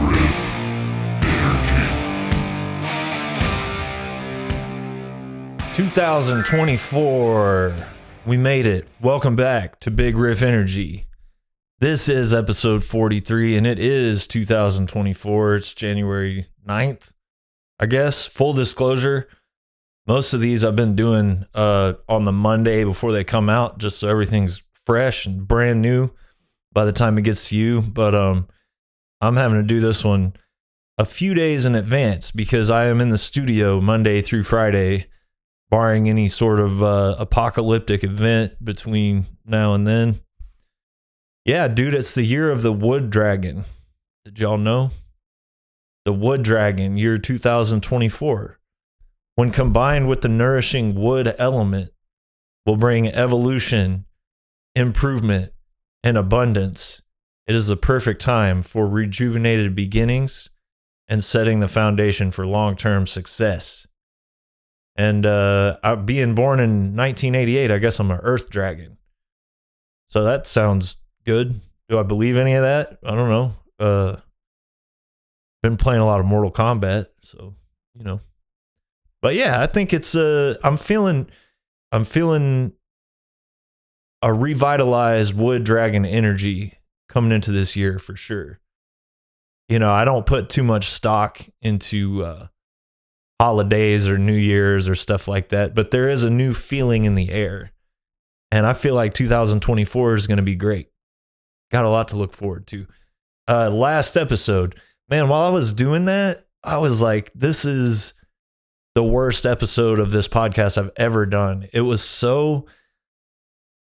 Riff Energy. 2024. We made it. Welcome back to Big Riff Energy. This is episode 43, and it is 2024. It's January 9th, I guess. Full disclosure, most of these I've been doing on the Monday before they come out, just so everything's fresh and brand new by the time it gets to you. But I'm having to do this one a few days in advance because I am in the studio Monday through Friday, barring any sort of apocalyptic event between now and then. Yeah, dude, it's the year of the wood dragon. Did y'all know? The wood dragon, year 2024. When combined with the nourishing wood element, will bring evolution, improvement, and abundance. It is the perfect time for rejuvenated beginnings and setting the foundation for long-term success. And being born in 1988, I guess I'm an earth dragon. So that sounds good. Do I believe any of that? I don't know. Been playing a lot of Mortal Kombat, so, you know. But yeah, I think it's I'm feeling a revitalized wood dragon energy coming into this year for sure. You know, I don't put too much stock into holidays or New Year's or stuff like that, but there is a new feeling in the air. And I feel like 2024 is going to be great. Got a lot to look forward to. Last episode, man, while I was doing that, I was like, this is the worst episode of this podcast I've ever done. It was so,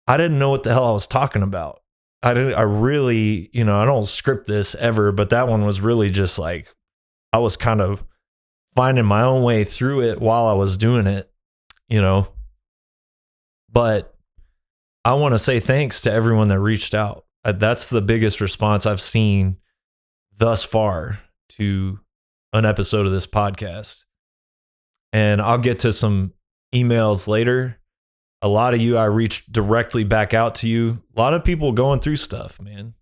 I didn't know what the hell I was talking about. I really, you know, I don't script this ever, but that one was really just like, I was kind of finding my own way through it while I was doing it, you know. But I want to say thanks to everyone that reached out. That's the biggest response I've seen thus far to an episode of this podcast. And I'll get to some emails later. A lot of you, I reached directly back out to you. A lot of people going through stuff, man.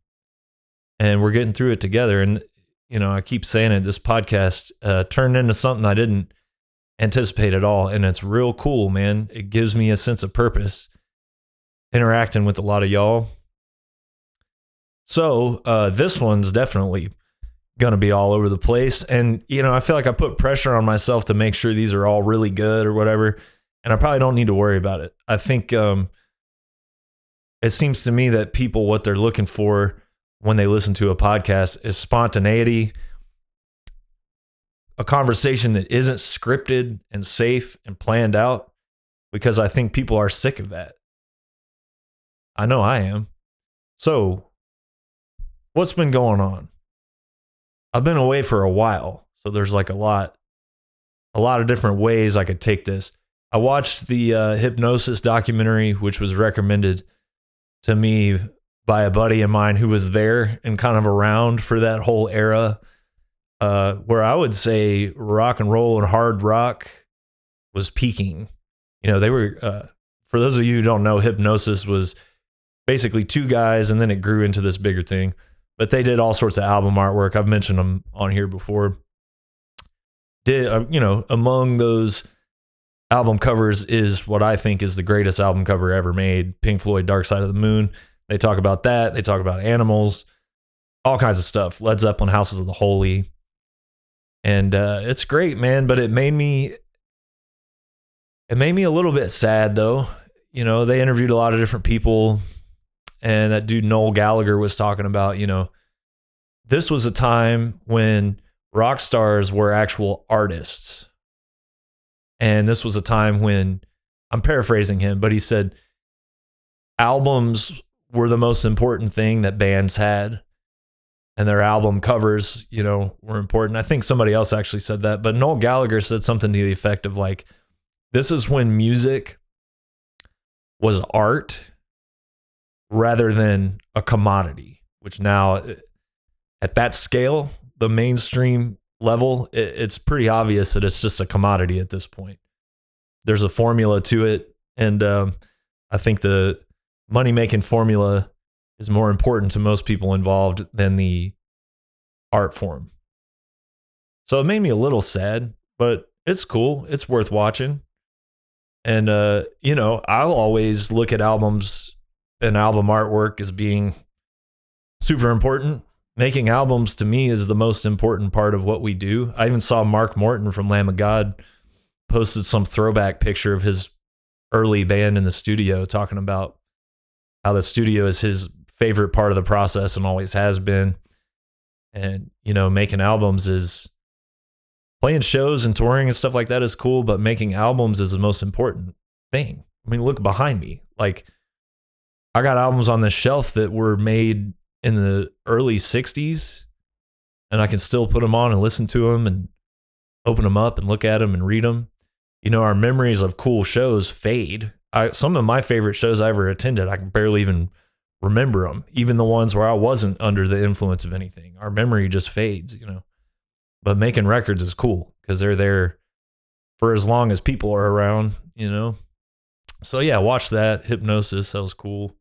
And we're getting through it together. And, you know, I keep saying it, this podcast turned into something I didn't anticipate at all. And it's real cool, man. It gives me a sense of purpose interacting with a lot of y'all. So this one's definitely going to be all over the place. And, you know, I feel like I put pressure on myself to make sure these are all really good or whatever. And I probably don't need to worry about it. I think it seems to me that people, what they're looking for when they listen to a podcast is spontaneity, a conversation that isn't scripted and safe and planned out, because I think people are sick of that. I know I am. So what's been going on? I've been away for a while, so there's like a lot of different ways I could take this. I watched the hypnosis documentary, which was recommended to me by a buddy of mine who was there and kind of around for that whole era, where I would say rock and roll and hard rock was peaking. You know, they were, for those of you who don't know, hypnosis was basically two guys, and then it grew into this bigger thing. But they did all sorts of album artwork. I've mentioned them on here before. You know, among those album covers is what I think is the greatest album cover ever made, Pink Floyd, Dark Side of the Moon. They talk about that. They talk about Animals, all kinds of stuff. Led Zeppelin, Houses of the Holy. And it's great, man, but it made me a little bit sad, though. You know, they interviewed a lot of different people. And that dude Noel Gallagher was talking about, you know, this was a time when rock stars were actual artists. And this was a time when, I'm paraphrasing him, but he said albums were the most important thing that bands had. And their album covers, you know, were important. I think somebody else actually said that, but Noel Gallagher said something to the effect of like, this is when music was art rather than a commodity, which now at that scale, the mainstream level, it's pretty obvious that it's just a commodity at this point. There's a formula to it. And I think the money-making formula is more important to most people involved than the art form. So it made me a little sad, but it's cool. It's worth watching. And, I'll always look at albums and album artwork as being super important. Making albums to me is the most important part of what we do. I even saw Mark Morton from Lamb of God posted some throwback picture of his early band in the studio, talking about how the studio is his favorite part of the process and always has been. And, making albums is, playing shows and touring and stuff like that is cool, but making albums is the most important thing. I mean, look behind me. Like, I got albums on this shelf that were made in the early 60s, and I can still put them on and listen to them and open them up and look at them and read them. Our memories of cool shows fade. Some of my favorite shows I ever attended, I can barely even remember them. Even the ones where I wasn't under the influence of anything. Our memory just fades, But making records is cool because they're there for as long as people are around, So yeah, watch that. Hypnosis, that was cool.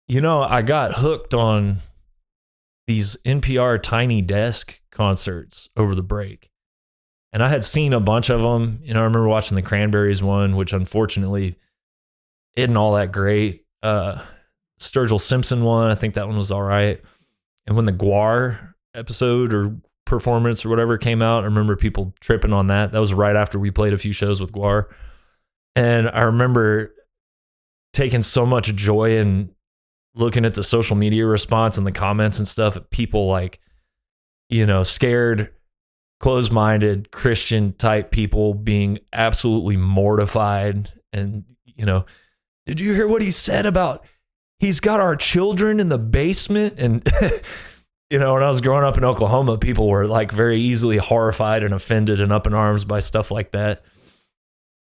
I got hooked on these NPR Tiny Desk concerts over the break. And I had seen a bunch of them. I remember watching the Cranberries one, which unfortunately isn't all that great. Sturgill Simpson one, I think that one was all right. And when the Guar episode or performance or whatever came out, I remember people tripping on that. That was right after we played a few shows with Guar. And I remember taking so much joy in looking at the social media response and the comments and stuff, people like, scared, closed-minded Christian type people being absolutely mortified. And, did you hear what he said about he's got our children in the basement? And, when I was growing up in Oklahoma, people were like very easily horrified and offended and up in arms by stuff like that.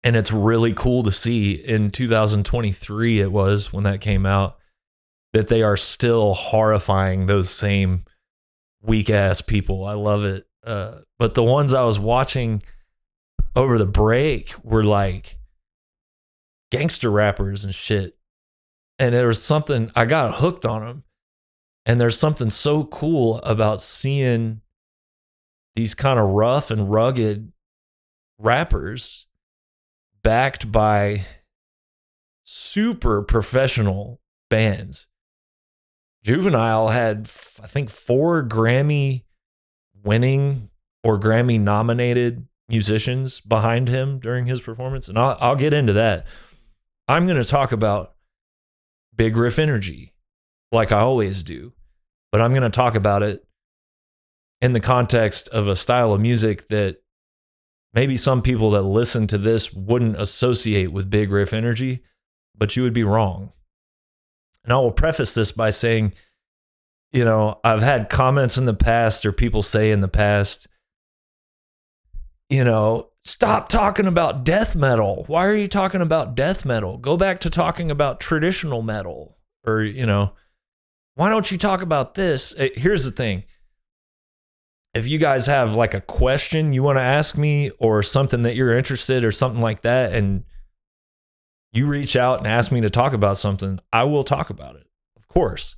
And it's really cool to see in 2023, it was when that came out, that they are still horrifying those same weak ass people. I love it. But the ones I was watching over the break were like gangster rappers and shit. And there was something, I got hooked on them. And there's something so cool about seeing these kind of rough and rugged rappers backed by super professional bands. Juvenile had, I think, 4 Grammy winning or Grammy nominated musicians behind him during his performance. And I'll get into that. I'm going to talk about Big Riff Energy like I always do, but I'm going to talk about it in the context of a style of music that maybe some people that listen to this wouldn't associate with Big Riff Energy, but you would be wrong. And I will preface this by saying, I've had comments in the past or people say in the past, stop talking about death metal. Why are you talking about death metal? Go back to talking about traditional metal. Or, why don't you talk about this? Here's the thing. If you guys have like a question you want to ask me or something that you're interested or something like that, and you reach out and ask me to talk about something, I will talk about it, of course.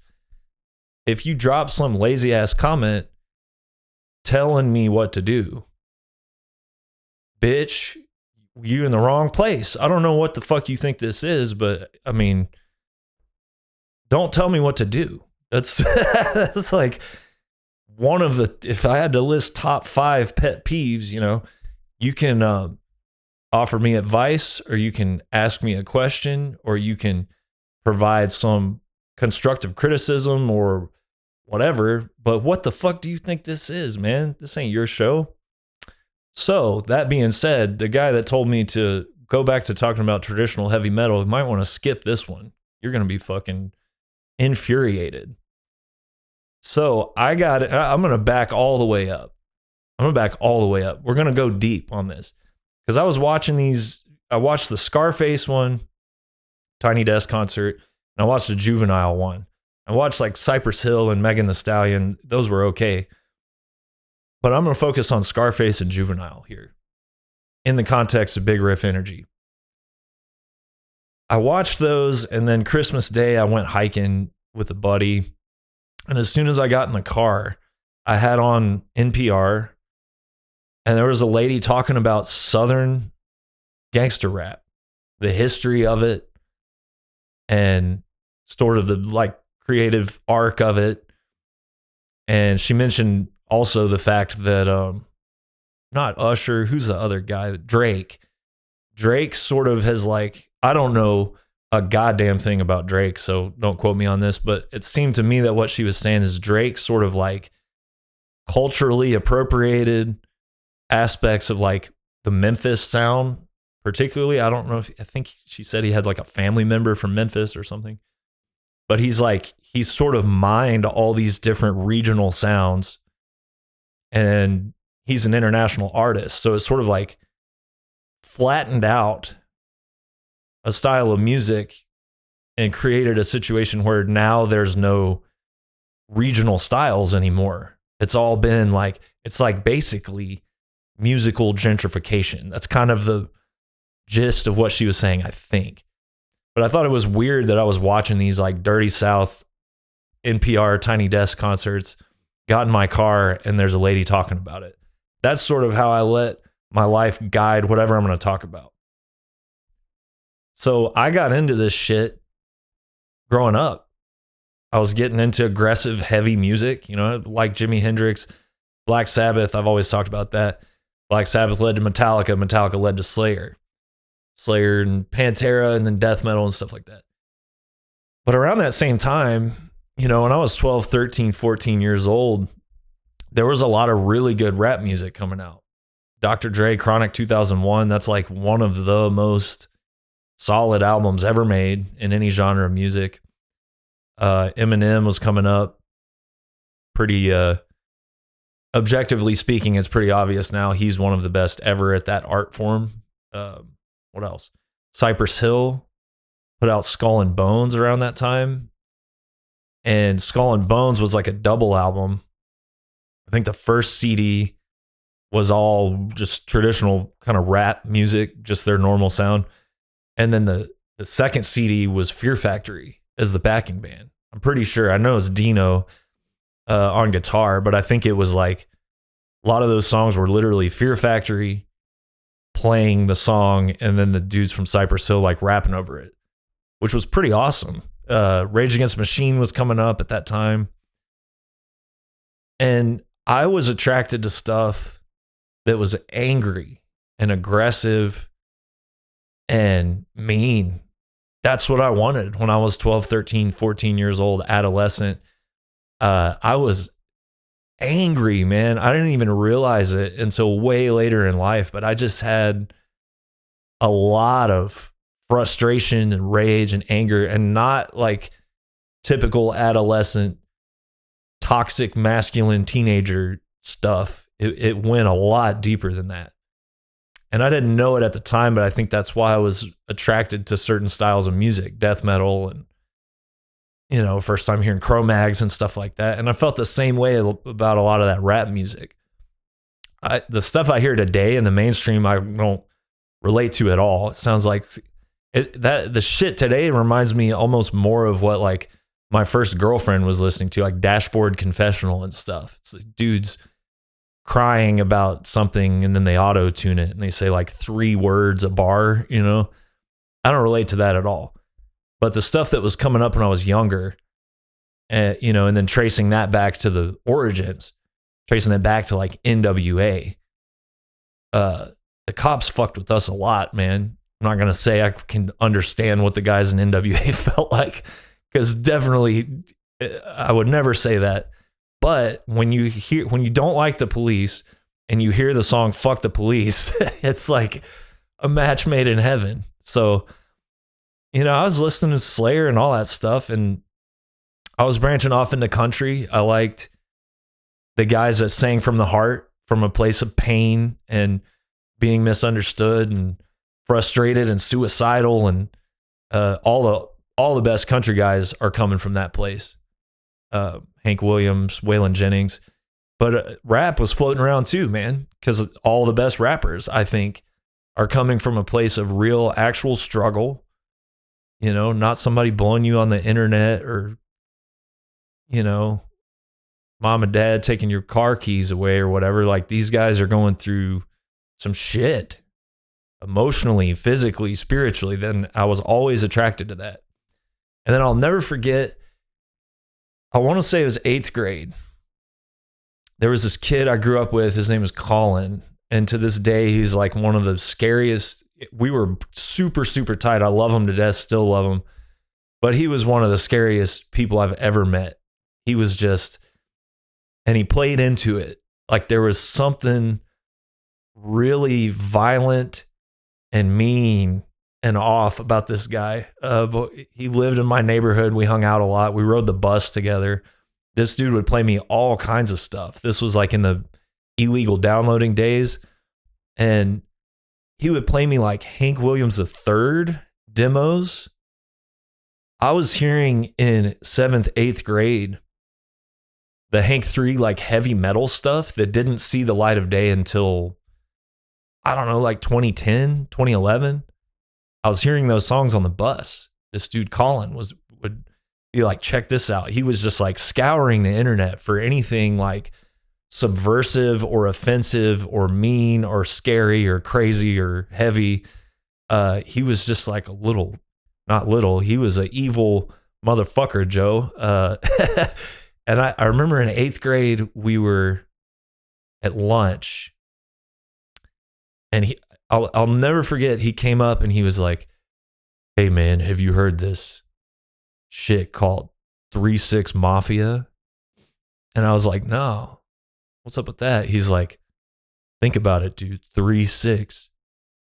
If you drop some lazy ass comment telling me what to do, bitch, you in the wrong place. I don't know what the fuck you think this is, but I mean, don't tell me what to do. That's that's like one of the, if I had to list top 5 pet peeves, you can offer me advice, or you can ask me a question, or you can provide some constructive criticism or whatever. But what the fuck do you think this is, man? This ain't your show. So that being said, the guy that told me to go back to talking about traditional heavy metal, you might want to skip this one. You're going to be fucking infuriated. So I'm going to back all the way up. We're going to go deep on this. Because I was watching I watched the Scarface one, Tiny Desk concert, and I watched the Juvenile one. I watched like Cypress Hill and Megan Thee Stallion. Those were okay. But I'm going to focus on Scarface and Juvenile here in the context of Big Riff Energy. I watched those, and then Christmas Day I went hiking with a buddy. And as soon as I got in the car, I had on NPR, and there was a lady talking about Southern gangster rap, the history of it, and sort of the like creative arc of it. And she mentioned also the fact that not Usher, who's the other guy? Drake sort of has like, I don't know a goddamn thing about Drake, so don't quote me on this, but it seemed to me that what she was saying is Drake sort of like culturally appropriated aspects of like the Memphis sound, particularly. I don't know if, I think she said he had like a family member from Memphis or something, but he's sort of mined all these different regional sounds, and he's an international artist. So it's sort of like flattened out a style of music and created a situation where now there's no regional styles anymore. It's all been like, it's like basically musical gentrification. That's kind of the gist of what she was saying, I think. But I thought it was weird that I was watching these like Dirty South NPR Tiny Desk concerts, got in my car, and there's a lady talking about it. That's sort of how I let my life guide whatever I'm going to talk about. So I got into this shit growing up. I was getting into aggressive, heavy music, you know, like Jimi Hendrix, Black Sabbath. I've always talked about that. Black Sabbath led to Metallica. Metallica led to Slayer and Pantera, and then death metal and stuff like that. But around that same time, you know, when I was 12, 13, 14 years old, there was a lot of really good rap music coming out. Dr. Dre, Chronic 2001, that's like one of the most solid albums ever made in any genre of music. Eminem was coming up. Pretty, objectively speaking, it's pretty obvious now he's one of the best ever at that art form. What else? Cypress Hill put out Skull and Bones around that time. And Skull and Bones was like a double album. I think the first CD was all just traditional kind of rap music, just their normal sound. And then the second CD was Fear Factory as the backing band. I'm pretty sure. I know it's Dino on guitar, but I think it was like a lot of those songs were literally Fear Factory playing the song, and then the dudes from Cypress Hill like rapping over it, which was pretty awesome. Rage Against the Machine was coming up at that time. And I was attracted to stuff that was angry and aggressive and mean. That's what I wanted when I was 12, 13, 14 years old, adolescent. I was angry, man. I didn't even realize it until way later in life, but I just had a lot of frustration and rage and anger, and not like typical adolescent toxic masculine teenager stuff. It went a lot deeper than that. And I didn't know it at the time, but I think that's why I was attracted to certain styles of music, death metal, and, you know, first time hearing Cro-Mags and stuff like that. And I felt the same way about a lot of that rap music. The stuff I hear today in the mainstream, I don't relate to at all. It sounds like the shit today reminds me almost more of what like my first girlfriend was listening to, like Dashboard Confessional and stuff. It's like dudes crying about something, and then they auto tune it and they say like 3 words a bar, you know. I don't relate to that at all. But the stuff that was coming up when I was younger, you know, and then tracing that back to the origins, tracing it back to like NWA, the cops fucked with us a lot, man. I'm not gonna say I can understand what the guys in NWA felt like, because definitely I would never say that. But when you don't like the police and you hear the song "Fuck the Police," it's like a match made in heaven. So, you know, I was listening to Slayer and all that stuff, and I was branching off into country. I liked the guys that sang from the heart, from a place of pain and being misunderstood and frustrated and suicidal, and all the best country guys are coming from that place. Hank Williams, Waylon Jennings, but rap was floating around too, man, because all the best rappers, I think, are coming from a place of real, actual struggle. You know, not somebody blowing you on the internet or you know, mom and dad taking your car keys away or whatever. Like, these guys are going through some shit emotionally, physically, spiritually. Then I was always attracted to that. And then I'll never forget, I want to say it was 8th grade. There was this kid I grew up with. His name was Colin. And to this day, he's like one of the scariest. We were super, super tight. I love him to death, still love him. But he was one of the scariest people I've ever met. He was just, and he played into it. Like, there was something really violent and mean and off about this guy. But he lived in my neighborhood. We hung out a lot. We rode the bus together. This dude would play me all kinds of stuff. This was like in the illegal downloading days. And he would play me like Hank Williams III demos. I was hearing in 7th, 8th grade the Hank 3 like heavy metal stuff that didn't see the light of day until, I don't know, like 2010, 2011. I was hearing those songs on the bus. This dude Colin would be like, check this out. He was just like scouring the internet for anything like subversive or offensive or mean or scary or crazy or heavy. He was just like not little. He was an evil motherfucker, Joe. And I remember in 8th grade, we were at lunch, and I'll never forget, he came up and he was like, hey man, have you heard this shit called 3-6 Mafia? And I was like, no, what's up with that? He's like, think about it, dude. 3-6,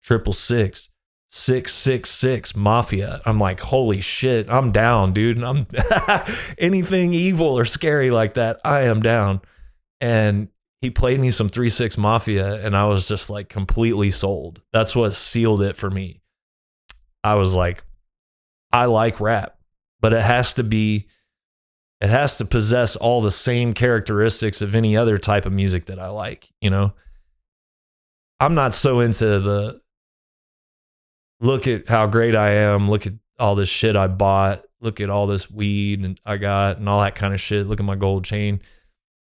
666, 666 Mafia. I'm like, holy shit, I'm down, dude. And I'm anything evil or scary like that, I am down. And he played me some 3-6 Mafia, and I was just like completely sold. That's what sealed it for me. I was like, I like rap, but it has to possess all the same characteristics of any other type of music that I like, you know? I'm not so into the look at how great I am, look at all this shit I bought, look at all this weed and I got and all that kind of shit, look at my gold chain.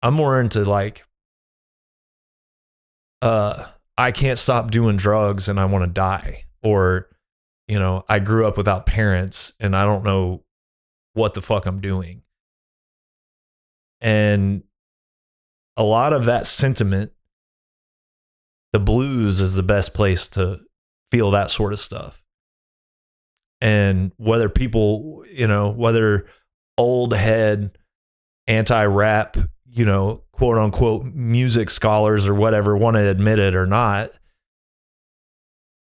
I'm more into like, I can't stop doing drugs and I want to die. Or, you know, I grew up without parents and I don't know what the fuck I'm doing. And a lot of that sentiment, the blues is the best place to feel that sort of stuff. And whether people, you know, whether old head anti-rap, you know, quote unquote music scholars or whatever want to admit it or not,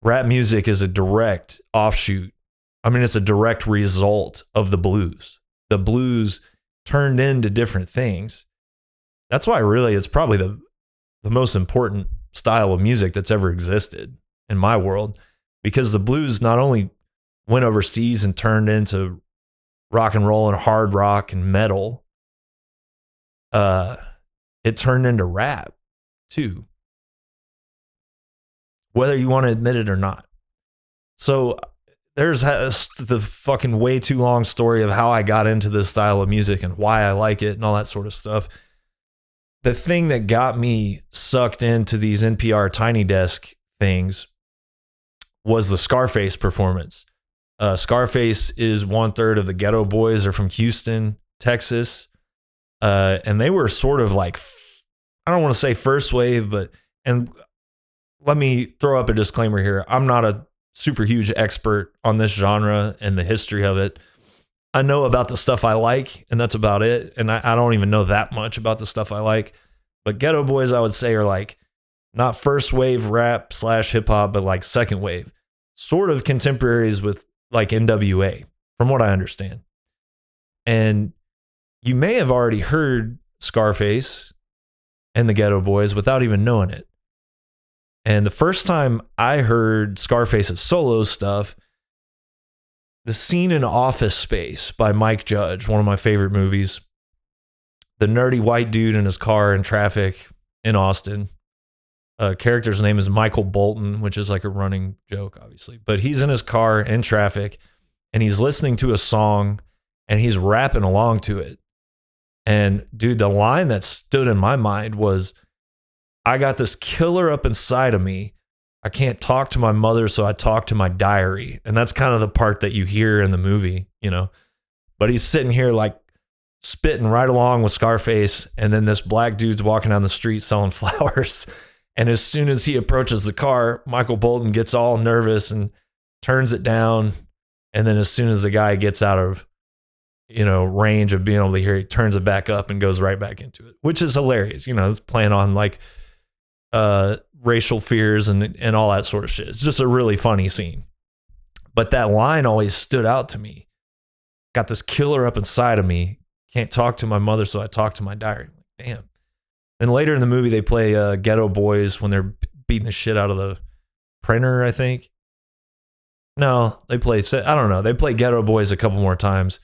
rap music is a direct offshoot. I mean, it's a direct result of the blues. The blues turned into different things. That's why really it's probably the most important style of music that's ever existed in my world, because the blues not only went overseas and turned into rock and roll and hard rock and metal, it turned into rap too, whether you want to admit it or not. So there's the fucking way too long story of how I got into this style of music and why I like it and all that sort of stuff. The thing that got me sucked into these NPR Tiny Desk things was the Scarface performance. Scarface is 1/3 of the Ghetto Boys, are from Houston, Texas. And they were sort of like, I don't want to say first wave, but, and let me throw up a disclaimer here. I'm not a super huge expert on this genre and the history of it. I know about the stuff I like, and that's about it. And I don't even know that much about the stuff I like. But Ghetto Boys, I would say, are like not first wave rap / hip hop, but like second wave, sort of contemporaries with like NWA, from what I understand. And you may have already heard Scarface and the Ghetto Boys without even knowing it. And the first time I heard Scarface's solo stuff, the scene in Office Space by Mike Judge, one of my favorite movies, the nerdy white dude in his car in traffic in Austin. Character's name is Michael Bolton, which is like a running joke, obviously. But he's in his car in traffic, and he's listening to a song, and he's rapping along to it. And dude, the line that stood in my mind was, I got this killer up inside of me. I can't talk to my mother, so I talk to my diary. And that's kind of the part that you hear in the movie, you know. But he's sitting here like spitting right along with Scarface, and then this black dude's walking down the street selling flowers. And as soon as he approaches the car, Michael Bolton gets all nervous and turns it down. And then as soon as the guy gets out of, you know, range of being able to hear, he turns it back up and goes right back into it, which is hilarious. You know, it's playing on like racial fears and all that sort of shit. It's just a really funny scene. But that line always stood out to me. Got this killer up inside of me. Can't talk to my mother, so I talk to my diary. Damn. Then later in the movie, they play Ghetto Boys when they're beating the shit out of the printer, I think. No, they play, I don't know. They play Ghetto Boys a couple more times.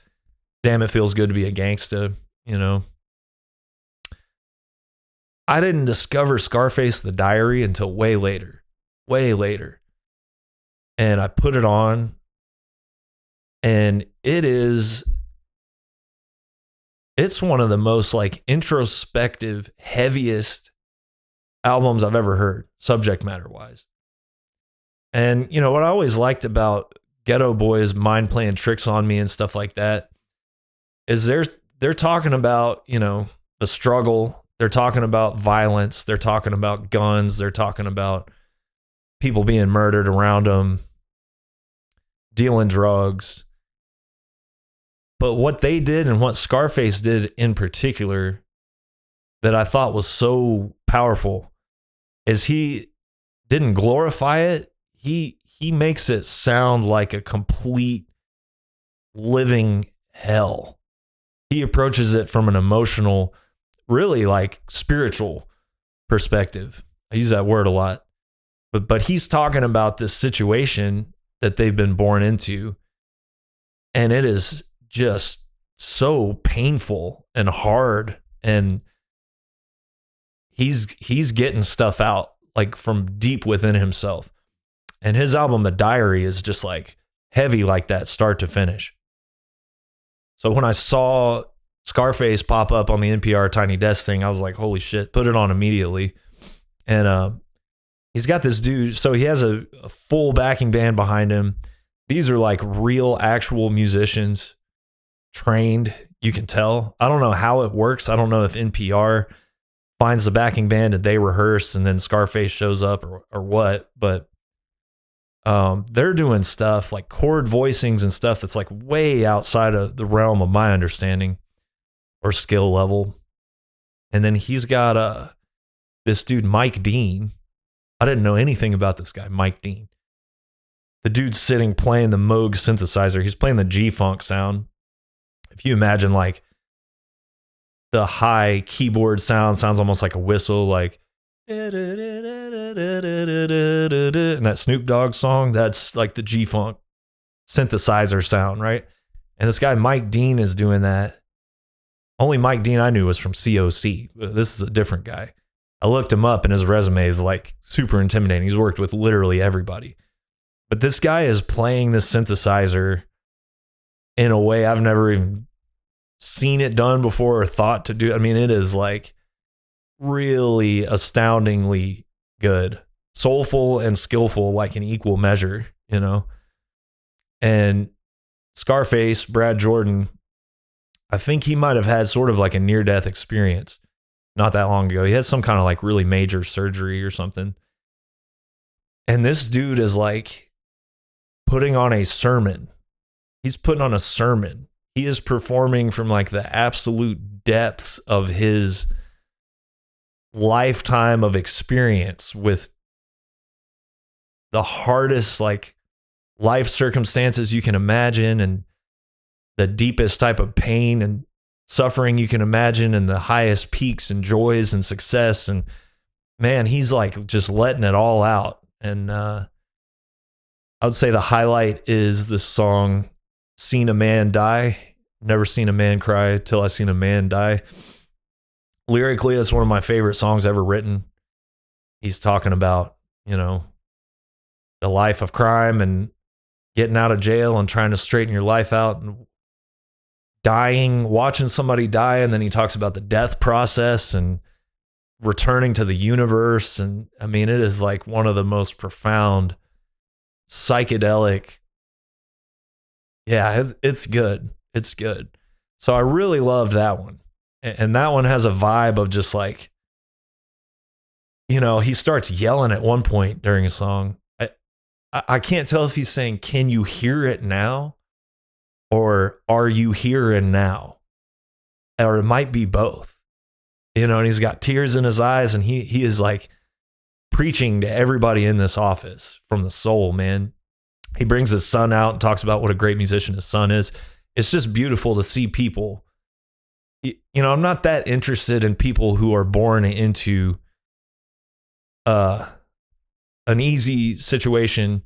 Damn, it feels good to be a gangsta, you know. I didn't discover Scarface the Diary until way later. And I put it on, and it's one of the most like introspective, heaviest albums I've ever heard, subject matter wise. And you know what I always liked about Ghetto Boys mind playing tricks on me and stuff like that is they're talking about, you know, the struggle. They're talking about violence. They're talking about guns. They're talking about people being murdered around them, dealing drugs. But what they did and what Scarface did in particular that I thought was so powerful is he didn't glorify it. He makes it sound like a complete living hell. He approaches it from an emotional, really like spiritual perspective. I use that word a lot. But he's talking about this situation that they've been born into, and it is just so painful and hard, and he's getting stuff out like from deep within himself. And his album The Diary is just like heavy like that, start to finish. So when I saw Scarface pop up on the NPR Tiny Desk thing, I was like, holy shit, put it on immediately. And he's got this dude, so he has a full backing band behind him. These are like real actual musicians, trained, you can tell. I don't know how it works. I don't know if NPR finds the backing band and they rehearse and then Scarface shows up or what, but they're doing stuff like chord voicings and stuff that's like way outside of the realm of my understanding or skill level. And then he's got this dude, Mike Dean. I didn't know anything about this guy, Mike Dean. The dude's sitting playing the Moog synthesizer. He's playing the G-Funk sound. If you imagine like the high keyboard sounds almost like a whistle, like and that Snoop Dogg song, that's like the G-Funk synthesizer sound, right? And this guy Mike Dean is doing that. Only Mike Dean I knew was from COC. This is a different guy. I looked him up and his resume is like super intimidating. He's worked with literally everybody. But this guy is playing this synthesizer in a way I've never even seen it done before or thought to do. I mean, it is like really astoundingly good, soulful and skillful, like in equal measure, you know. And Scarface, Brad Jordan, I think he might have had sort of like a near-death experience not that long ago. He had some kind of like really major surgery or something. And this dude is like putting on a sermon. He's putting on a sermon. He is performing from like the absolute depths of his lifetime of experience with the hardest like life circumstances you can imagine and the deepest type of pain and suffering you can imagine and the highest peaks and joys and success. And man, he's like just letting it all out. And I would say the highlight is the song Seen a Man Die. Never seen a man cry till I seen a man die. Lyrically, that's one of my favorite songs ever written. He's talking about, you know, the life of crime and getting out of jail and trying to straighten your life out and dying, watching somebody die, and then he talks about the death process and returning to the universe. And I mean, it is like one of the most profound psychedelic. Yeah, it's good. It's good. So I really love that one. And that one has a vibe of just like, you know, he starts yelling at one point during a song. I can't tell if he's saying, "Can you hear it now?" or "Are you here and now?" Or it might be both. You know, and he's got tears in his eyes, and he is like preaching to everybody in this office from the soul, man. He brings his son out and talks about what a great musician his son is. It's just beautiful to see people. You know, I'm not that interested in people who are born into an easy situation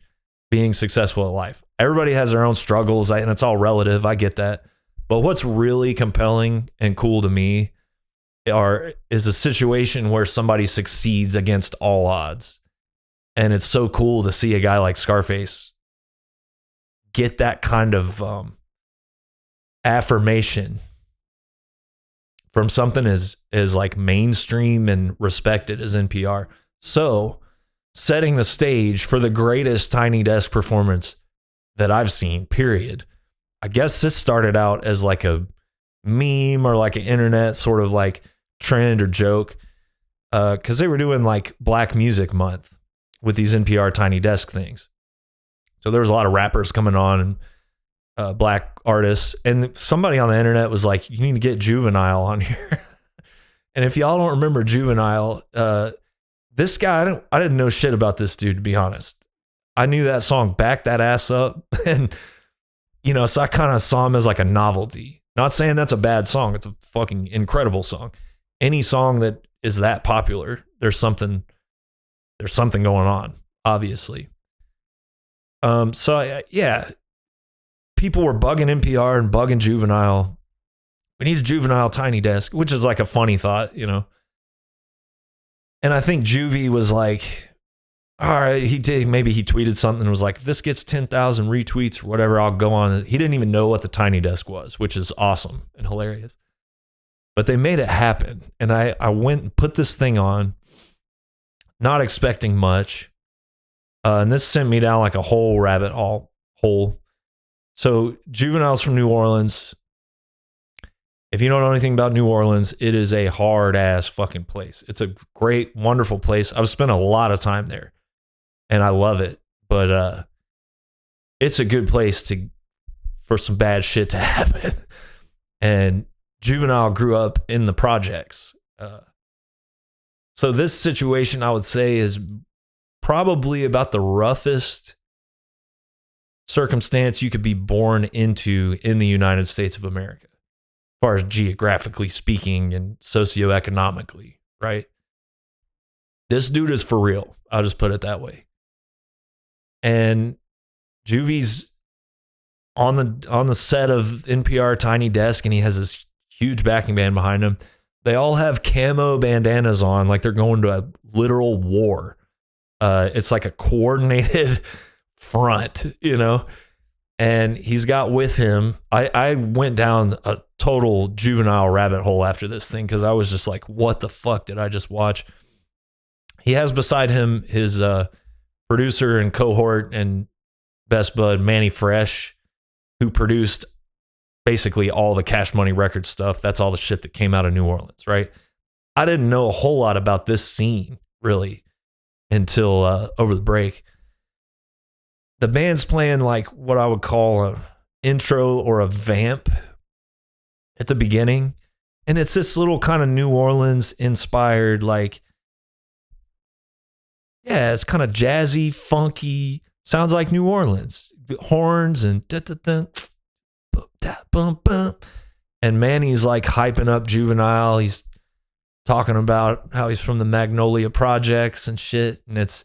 being successful at life. Everybody has their own struggles, and it's all relative. I get that. But what's really compelling and cool to me is a situation where somebody succeeds against all odds. And it's so cool to see a guy like Scarface get that kind of affirmation from something as like mainstream and respected as NPR. So, setting the stage for the greatest Tiny Desk performance that I've seen, period. I guess this started out as like a meme or like an internet sort of like trend or joke, because they were doing like Black Music Month with these NPR Tiny Desk things. So there was a lot of rappers coming on and black artists, and somebody on the internet was like, "You need to get Juvenile on here." And if y'all don't remember Juvenile, this guy, I didn't know shit about this dude, to be honest. I knew that song, Back That Ass Up, and you know, so I kind of saw him as like a novelty. Not saying that's a bad song. It's a fucking incredible song. Any song that is that popular, there's something going on, obviously. So yeah, people were bugging NPR and bugging Juvenile. We need a Juvenile Tiny Desk, which is like a funny thought, you know. And I think Juvie was like, all right, maybe he tweeted something and was like, if this gets 10,000 retweets or whatever, I'll go on. He didn't even know what the Tiny Desk was, which is awesome and hilarious. But they made it happen. And I went and put this thing on, not expecting much. And this sent me down like a whole rabbit hole. So Juvenile's from New Orleans. If you don't know anything about New Orleans, it is a hard ass fucking place. It's a great, wonderful place. I've spent a lot of time there and I love it, but it's a good place for some bad shit to happen. And Juvenile grew up in the projects. So this situation, I would say, is probably about the roughest circumstance you could be born into in the United States of America, as far as geographically speaking and socioeconomically, right? This dude is for real. I'll just put it that way. And Juvie's on the set of NPR Tiny Desk, and he has this huge backing band behind him. They all have camo bandanas on, like they're going to a literal war. It's like a coordinated front, you know? And he's got with him, I went down a total Juvenile rabbit hole after this thing, because I was just like, what the fuck did I just watch? He has beside him his producer and cohort and best bud, Manny Fresh, who produced basically all the Cash Money Records stuff. That's all the shit that came out of New Orleans, right? I didn't know a whole lot about this scene, really, until over the break. The band's playing like what I would call an intro or a vamp at the beginning. And it's this little kind of New Orleans inspired, like, yeah, it's kind of jazzy, funky, sounds like New Orleans. Horns and and Manny's like hyping up Juvenile. He's talking about how he's from the Magnolia Projects and shit. And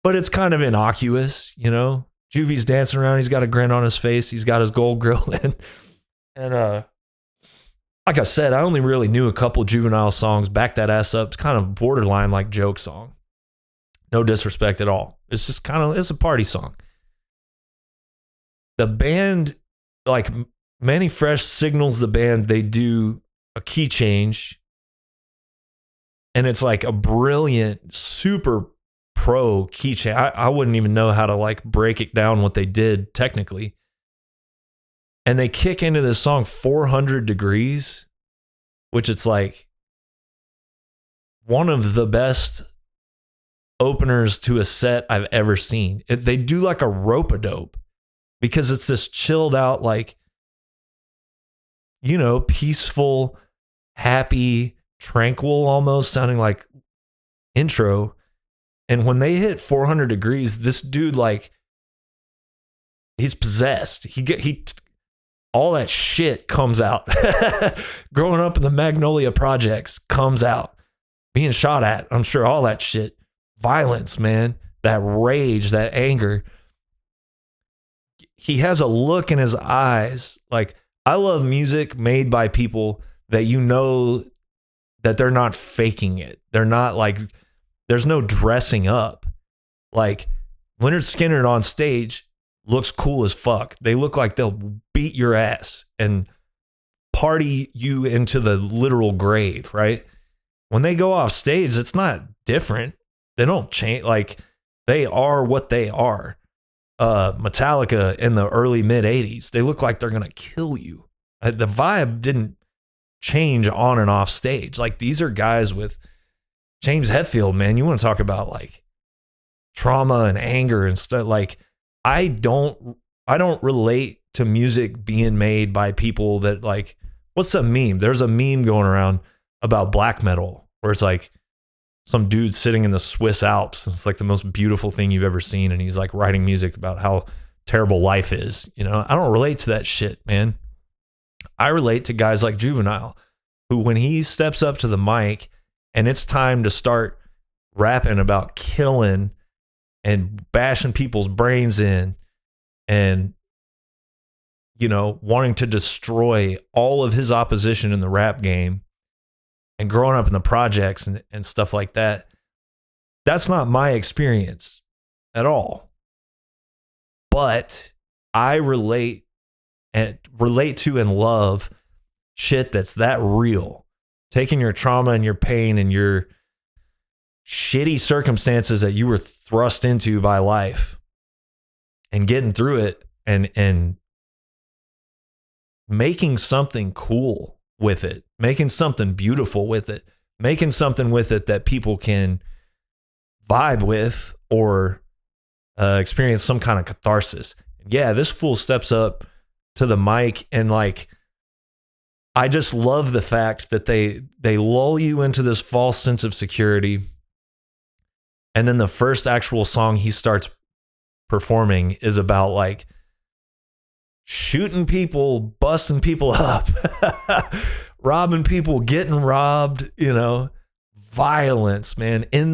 but it's kind of innocuous, you know. Juvie's dancing around. He's got a grin on his face. He's got his gold grill in. And like I said, I only really knew a couple Juvenile songs. Back That Ass Up. It's kind of borderline like joke song. No disrespect at all. It's just kind of, it's a party song. The band, like, Manny Fresh signals the band they do a key change, and it's like a brilliant, super pro key change. I wouldn't even know how to like break it down what they did technically. And they kick into this song 400 Degrees, which it's like one of the best openers to a set I've ever seen. They do like a rope-a-dope because it's this chilled out, like, you know, peaceful, happy, tranquil, almost sounding like intro. And when they hit 400 Degrees, this dude, like, he's possessed. He all that shit comes out. Growing up in the Magnolia Projects comes out. Being shot at, I'm sure all that shit. Violence, man. That rage, that anger. He has a look in his eyes. Like, I love music made by people that you know that they're not faking it. They're not like, there's no dressing up. Like, Lynyrd Skynyrd on stage looks cool as fuck. They look like they'll beat your ass and party you into the literal grave, right? When they go off stage, it's not different. They don't change. Like, they are what they are. Metallica in the early mid 80s, they look like they're gonna kill you. The vibe didn't change on and off stage. Like, these are guys with James Hetfield, man. You want to talk about like trauma and anger and stuff. Like, I don't relate to music being made by people that, like, what's a meme? There's a meme going around about black metal where it's like some dude sitting in the Swiss Alps. It's like the most beautiful thing you've ever seen. And he's like writing music about how terrible life is. You know, I don't relate to that shit, man. I relate to guys like Juvenile, who when he steps up to the mic and it's time to start rapping about killing and bashing people's brains in and, you know, wanting to destroy all of his opposition in the rap game and growing up in the projects and stuff like that, that's not my experience at all. But I relate to and love shit that's that real. Taking your trauma and your pain and your shitty circumstances that you were thrust into by life and getting through it and making something cool with it, making something beautiful with it, making something with it that people can vibe with or experience some kind of catharsis. Yeah, this fool steps up to the mic and, like, I just love the fact that they lull you into this false sense of security. And then the first actual song he starts performing is about, like, shooting people, busting people up, robbing people, getting robbed, you know, violence, man, in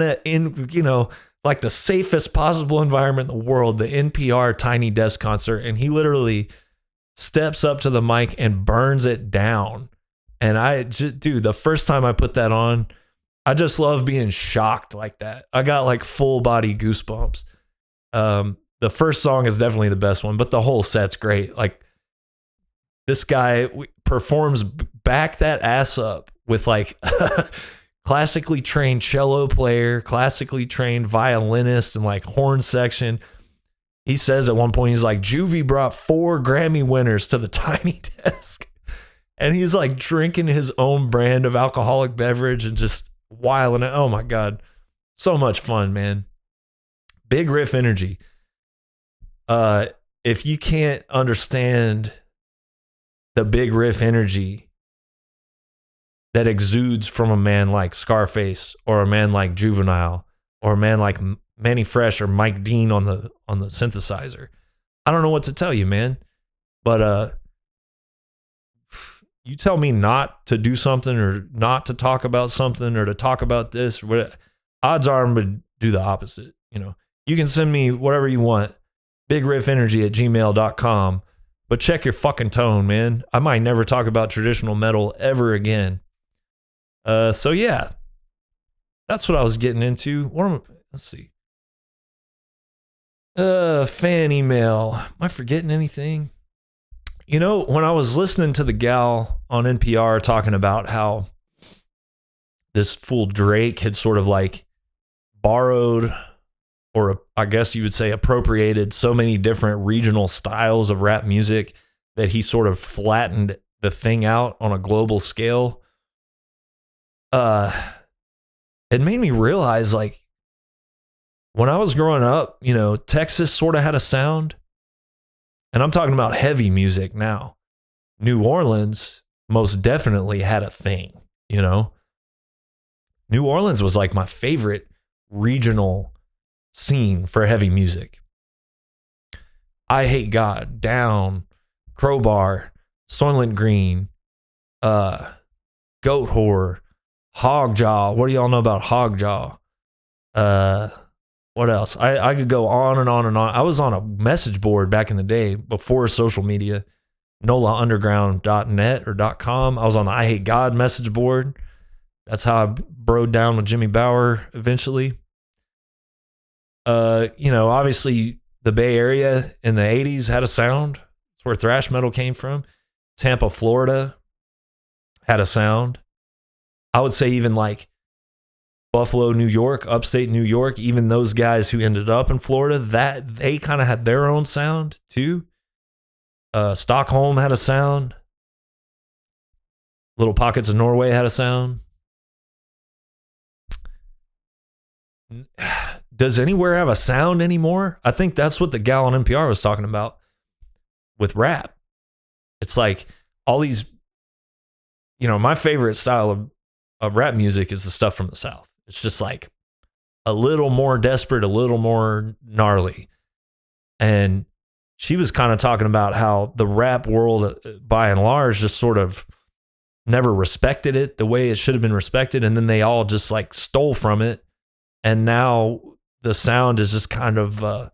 you know, like the safest possible environment in the world, the NPR Tiny Desk concert. And he literally steps up to the mic and burns it down. And dude, the first time I put that on, I just love being shocked like that. I got like full body goosebumps. The first song is definitely the best one, but the whole set's great. Like, this guy performs back that ass up with like classically trained cello player, classically trained violinist, and like horn section. He says at one point, he's like, Juvie brought 4 Grammy winners to the Tiny Desk. And he's like drinking his own brand of alcoholic beverage and just wilding it. Oh my God. So much fun, man. Big Riff Energy. If you can't understand the big riff energy that exudes from a man like Scarface or a man like Juvenile or a man like Manny Fresh or Mike Dean on the synthesizer, I don't know what to tell you, man. But you tell me not to do something or not to talk about something or to talk about this, odds are I'm going to do the opposite. You know, you can send me whatever you want, bigriffenergy@gmail.com, but check your fucking tone, man. I might never talk about traditional metal ever again. So yeah, that's what I was getting into. Let's see. Fan email. Am I forgetting anything? You know, when I was listening to the gal on NPR talking about how this fool Drake had sort of like borrowed, or I guess you would say appropriated, so many different regional styles of rap music that he sort of flattened the thing out on a global scale. It made me realize, like, when I was growing up, you know, Texas sort of had a sound, and I'm talking about heavy music now. New Orleans most definitely had a thing, you know. New Orleans was like my favorite regional scene for heavy music. I Hate God, Down, Crowbar, Soylent Green, Goat Whore, Hogjaw. What do y'all know about Hogjaw? What else? I could go on and on and on. I was on a message board back in the day before social media, nolaunderground.net or .com. I was on the I Hate God message board. That's how I broed down with Jimmy Bauer eventually. You know, obviously the Bay Area in the 80s had a sound. That's where thrash metal came from. Tampa, Florida had a sound. I would say even like Buffalo, New York, upstate New York, even those guys who ended up in Florida, that they kind of had their own sound too. Stockholm had a sound. Little pockets of Norway had a sound. Does anywhere have a sound anymore? I think that's what the gal on NPR was talking about with rap. It's like all these, you know, my favorite style of rap music is the stuff from the South. It's just like a little more desperate, a little more gnarly. And she was kind of talking about how the rap world, by and large, just sort of never respected it the way it should have been respected. And then they all just like stole from it. And now the sound is just kind of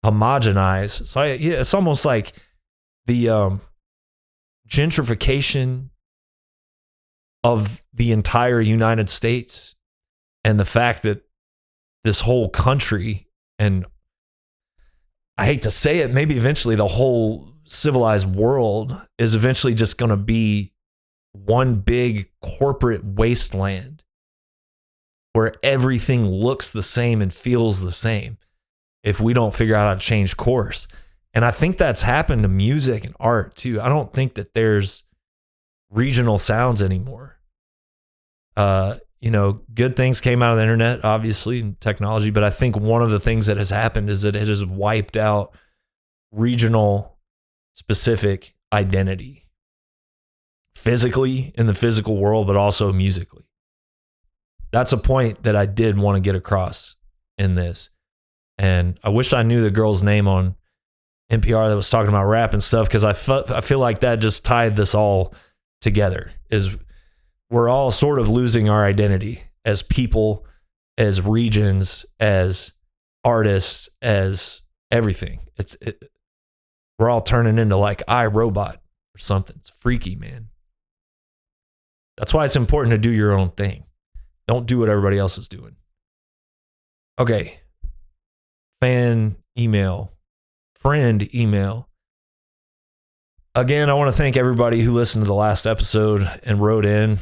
homogenized. So yeah, it's almost like the gentrification of the entire United States, and the fact that this whole country, and I hate to say it, maybe eventually the whole civilized world is eventually just going to be one big corporate wasteland where everything looks the same and feels the same if we don't figure out how to change course. And I think that's happened to music and art too. I don't think that there's regional sounds anymore. You know, good things came out of the internet, obviously, and technology, but I think one of the things that has happened is that it has wiped out regional specific identity, physically in the physical world, but also musically. That's a point that I did want to get across in this. And I wish I knew the girl's name on NPR that was talking about rap and stuff, because I feel like that just tied this all together. Is we're all sort of losing our identity as people, as regions, as artists, as everything. We're all turning into like iRobot or something. It's freaky, man. That's why it's important to do your own thing. Don't do what everybody else is doing. Okay. Fan email. Friend email. Again, I want to thank everybody who listened to the last episode and wrote in.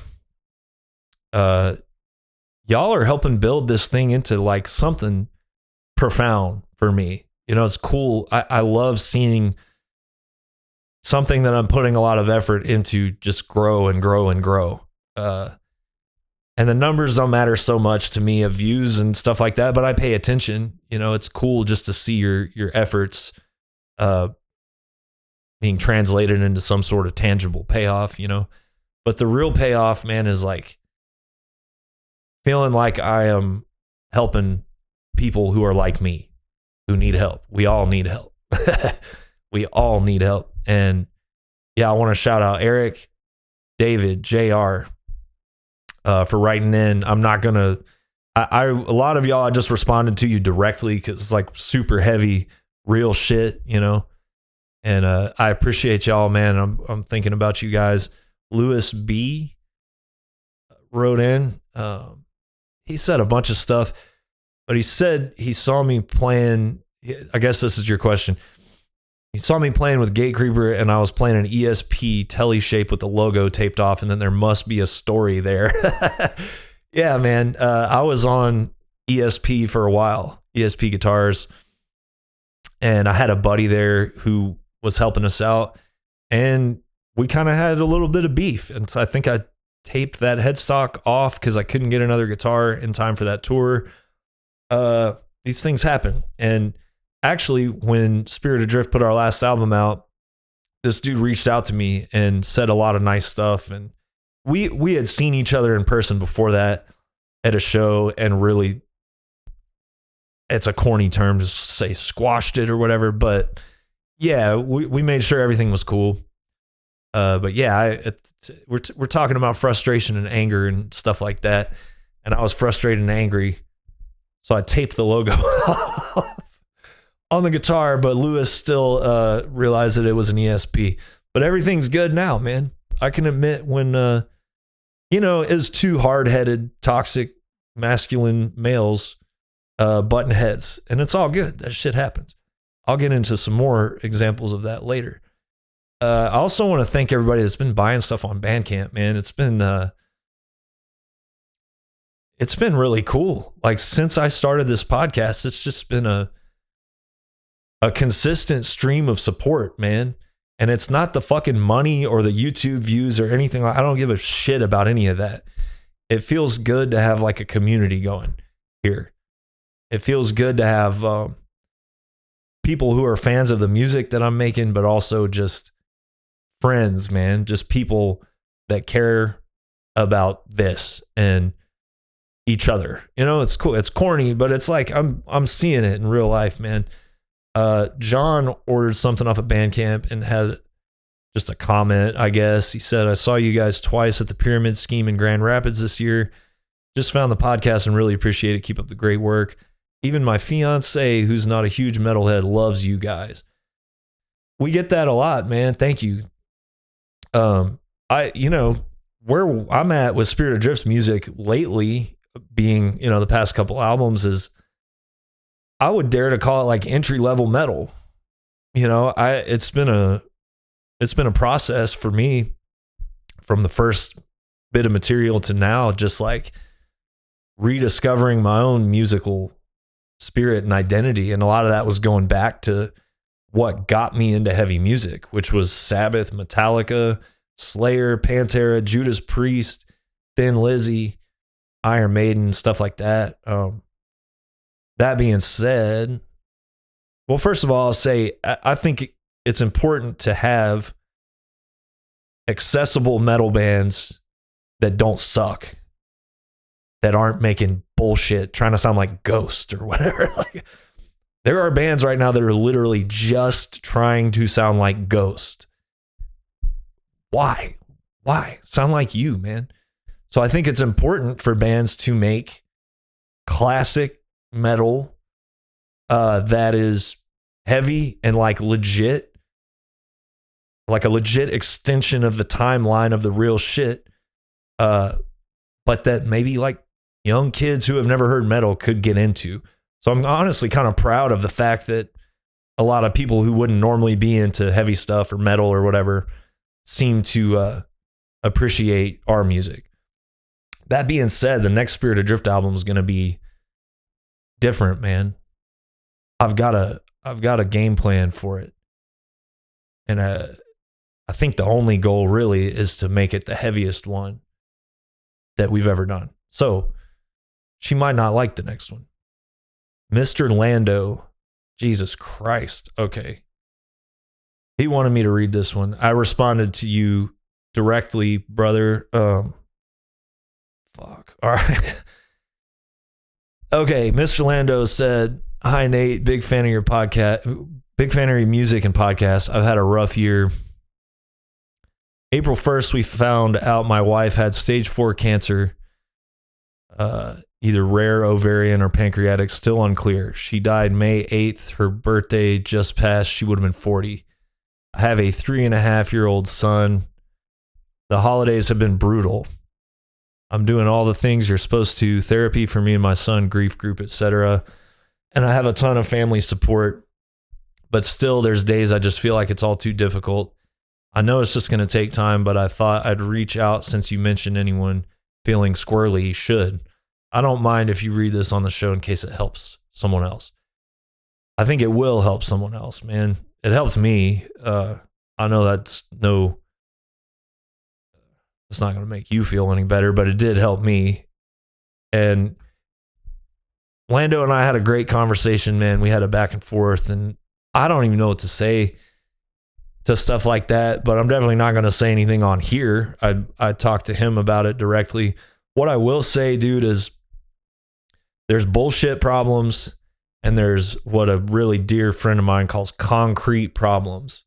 Y'all are helping build this thing into like something profound for me. You know, it's cool. I love seeing something that I'm putting a lot of effort into just grow and grow and grow. And the numbers don't matter so much to me of views and stuff like that, but I pay attention. You know, it's cool just to see your efforts being translated into some sort of tangible payoff, you know. But the real payoff, man, is like feeling like I am helping people who are like me, who need help. We all need help. We all need help. And yeah, I want to shout out Eric, David, JR, for writing in. I'm not going to, a lot of y'all, I just responded to you directly because it's like super heavy, real shit, you know. And I appreciate y'all, man. I'm thinking about you guys. Lewis B wrote in. He said a bunch of stuff, but he said he saw me playing. I guess this is your question. he saw me playing with Gate Creeper, and I was playing an ESP telly shape with the logo taped off, and then there must be a story there. Yeah, man. I was on ESP for a while, ESP guitars, and I had a buddy there who was helping us out, and we kind of had a little bit of beef, and so I think I taped that headstock off because I couldn't get another guitar in time for that tour. These things happen, and actually, when Spirit Adrift put our last album out, this dude reached out to me and said a lot of nice stuff, and we had seen each other in person before that at a show, and really, it's a corny term to say squashed it or whatever, but yeah, we made sure everything was cool. But yeah, we're talking about frustration and anger and stuff like that, and I was frustrated and angry, so I taped the logo on the guitar, but Lewis still realized that it was an ESP. But everything's good now, man. I can admit when is two hard-headed, toxic, masculine males button heads, and it's all good. That shit happens. I'll get into some more examples of that later. I also want to thank everybody that's been buying stuff on Bandcamp, man. It's been really cool. Like, since I started this podcast, it's just been a consistent stream of support, man. And it's not the fucking money or the YouTube views or anything. I don't give a shit about any of that. It feels good to have like a community going here. It feels good to have people who are fans of the music that I'm making, but also just friends, man. Just people that care about this and each other. It's cool. It's corny, but it's like I'm seeing it in real life, man. John ordered something off of Bandcamp and had just a comment, I guess. He said, "I saw you guys twice at the Pyramid Scheme in Grand Rapids this year. Just found the podcast and really appreciate it. Keep up the great work. Even my fiance, who's not a huge metalhead, loves you guys." We get that a lot, man. Thank you. Where I'm at with Spirit Adrift's music lately, being, the past couple albums, is I would dare to call it like entry level metal. It's been a process for me from the first bit of material to now, just like rediscovering my own musical spirit and identity. And a lot of that was going back to what got me into heavy music, which was Sabbath, Metallica, Slayer, Pantera, Judas Priest, Thin Lizzy, Iron Maiden, stuff like that. That being said, well, first of all, I'll say I think it's important to have accessible metal bands that don't suck, that aren't making bullshit, trying to sound like Ghost or whatever. Like, there are bands right now that are literally just trying to sound like Ghost. Why? Sound like you, man. So I think it's important for bands to make classic metal that is heavy and like legit, like a legit extension of the timeline of the real shit, but that maybe like young kids who have never heard metal could get into. So I'm honestly kind of proud of the fact that a lot of people who wouldn't normally be into heavy stuff or metal or whatever seem to appreciate our music. That being said, the next Spirit Adrift album is going to be different, man. I've got a game plan for it, and I think the only goal really is to make it the heaviest one that we've ever done. So she might not like the next one. Mr. Lando, Jesus Christ. Okay. He wanted me to read this one. I responded to you directly, brother. Fuck. All right. Okay. Mr. Lando said, "Hi, Nate. Big fan of your podcast. Big fan of your music and podcast. I've had a rough year. April 1st, we found out my wife had stage 4 cancer, either rare ovarian or pancreatic, still unclear. She died May 8th. Her birthday just passed. She would have been 40. I have a 3.5-year-old son. The holidays have been brutal. I'm doing all the things you're supposed to, therapy for me and my son, grief group, etc. And I have a ton of family support, but still there's days I just feel like it's all too difficult. I know it's just going to take time, but I thought I'd reach out since you mentioned anyone feeling squirrely should. I don't mind if you read this on the show in case it helps someone else. I think it will help someone else, man. It helped me. I know it's not going to make you feel any better, but it did help me. And Lando and I had a great conversation, man. We had a back and forth, and I don't even know what to say to stuff like that, but I'm definitely not going to say anything on here. I talked to him about it directly. What I will say, dude, is there's bullshit problems, and there's what a really dear friend of mine calls concrete problems.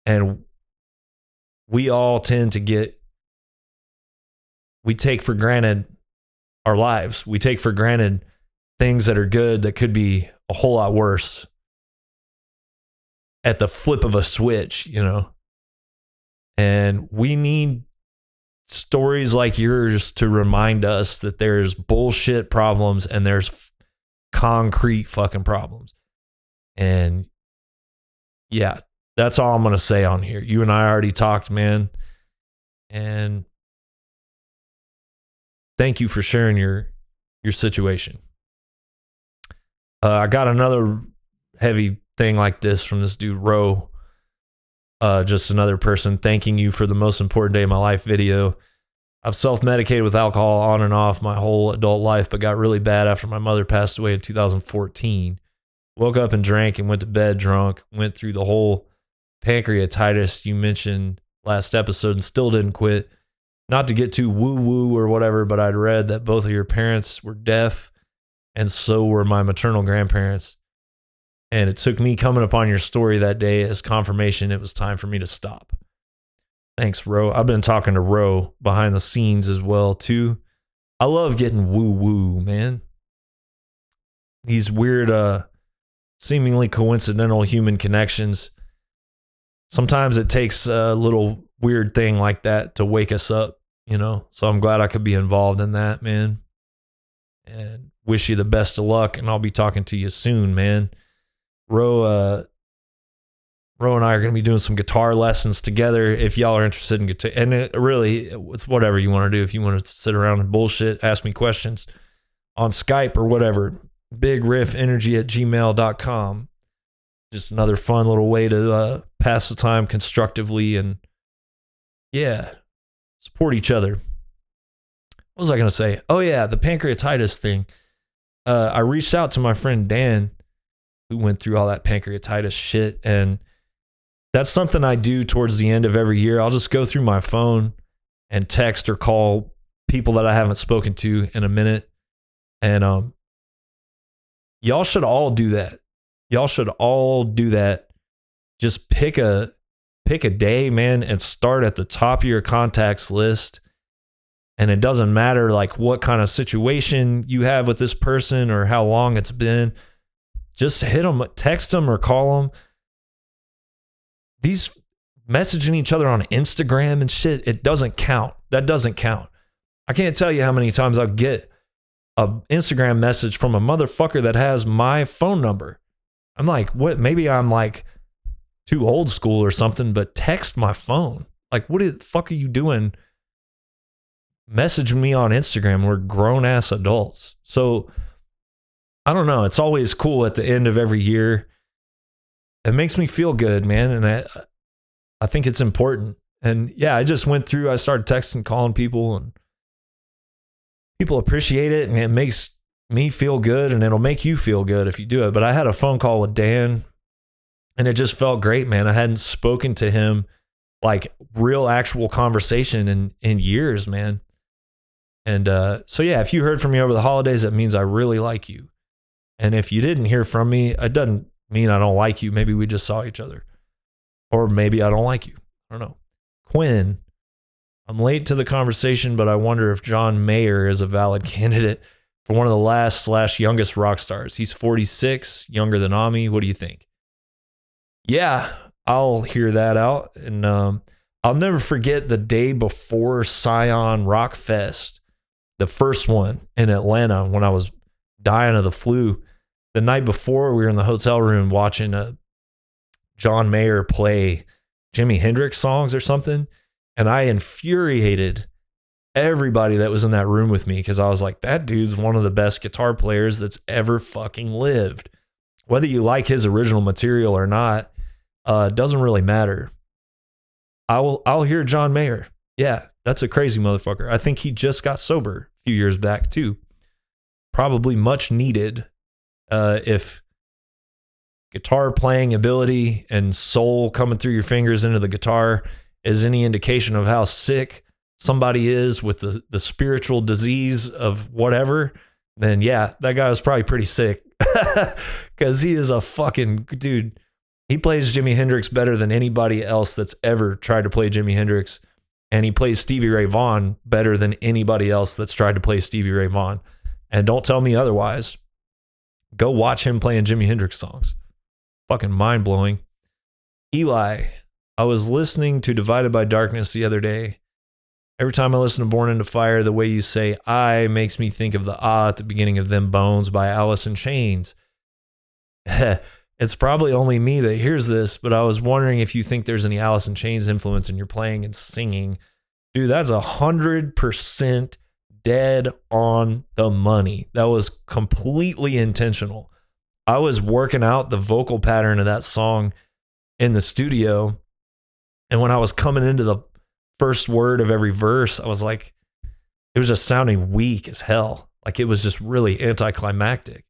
And we all tend to we take for granted our lives. We take for granted things that are good that could be a whole lot worse at the flip of a switch, you know? And we need stories like yours to remind us that there's bullshit problems and there's concrete fucking problems. And yeah, that's all I'm going to say on here. You and I already talked, man. And thank you for sharing your situation. I got another heavy thing like this from this dude, Ro. Just another person thanking you for the most important day of my life video. I've self-medicated with alcohol on and off my whole adult life, but got really bad after my mother passed away in 2014. Woke up and drank and went to bed drunk. Went through the whole pancreatitis you mentioned last episode and still didn't quit. Not to get too woo-woo or whatever, but I'd read that both of your parents were deaf and so were my maternal grandparents. And it took me coming upon your story that day as confirmation it was time for me to stop. Thanks, Ro. I've been talking to Ro behind the scenes as well, too. I love getting woo-woo, man. These weird, seemingly coincidental human connections. Sometimes it takes a little weird thing like that to wake us up, you know? So I'm glad I could be involved in that, man. And wish you the best of luck, and I'll be talking to you soon, man. Ro and I are going to be doing some guitar lessons together if y'all are interested in guitar. And it's whatever you want to do. If you want to sit around and bullshit, ask me questions on Skype or whatever. BigRiffEnergy@gmail.com. Just another fun little way to pass the time constructively and, yeah, support each other. What was I going to say? Oh, yeah, the pancreatitis thing. I reached out to my friend Dan, who went through all that pancreatitis shit, and that's something I do towards the end of every year. I'll just go through my phone and text or call people that I haven't spoken to in a minute. And y'all should all do that. Y'all should all do that. Just pick a day, man, and start at the top of your contacts list. And it doesn't matter like what kind of situation you have with this person or how long it's been. Just hit them, text them or call them. These messaging each other on Instagram and shit, it doesn't count. That doesn't count. I can't tell you how many times I'll get an Instagram message from a motherfucker that has my phone number. I'm like, what? Maybe I'm like too old school or something, but text my phone. Like, what the fuck are you doing? Message me on Instagram. We're grown ass adults. So I don't know. It's always cool at the end of every year. It makes me feel good, man. And I think it's important. And yeah, I just went through, I started texting, calling people, and people appreciate it. And it makes me feel good, and it'll make you feel good if you do it. But I had a phone call with Dan, and it just felt great, man. I hadn't spoken to him like real actual conversation in years, man. And so yeah, if you heard from me over the holidays, that means I really like you. And if you didn't hear from me, it doesn't mean I don't like you. Maybe we just saw each other. Or maybe I don't like you. I don't know. Quinn, I'm late to the conversation, but I wonder if John Mayer is a valid candidate for one of the last/youngest rock stars. He's 46, younger than Ami. What do you think? Yeah, I'll hear that out. And I'll never forget the day before Scion Rock Fest, the first one in Atlanta, when I was dying of the flu. The night before, we were in the hotel room watching a John Mayer play Jimi Hendrix songs or something, and I infuriated everybody that was in that room with me because I was like, that dude's one of the best guitar players that's ever fucking lived. Whether you like his original material or not, doesn't really matter. I'll hear John Mayer. Yeah, that's a crazy motherfucker. I think he just got sober a few years back too. Probably much needed. If guitar playing ability and soul coming through your fingers into the guitar is any indication of how sick somebody is with the spiritual disease of whatever, then yeah, that guy was probably pretty sick. Because he is a fucking dude. He plays Jimi Hendrix better than anybody else that's ever tried to play Jimi Hendrix. And he plays Stevie Ray Vaughan better than anybody else that's tried to play Stevie Ray Vaughan. And don't tell me otherwise. Go watch him playing Jimi Hendrix songs. Fucking mind-blowing. Eli, I was listening to Divided by Darkness the other day. Every time I listen to Born into Fire, the way you say I makes me think of the at the beginning of Them Bones by Alice in Chains. It's probably only me that hears this, but I was wondering if you think there's any Alice in Chains influence in your playing and singing. Dude, that's 100% dead on the money. That was completely intentional. I was working out the vocal pattern of that song in the studio, and when I was coming into the first word of every verse, I was like, it was just sounding weak as hell. Like it was just really anticlimactic.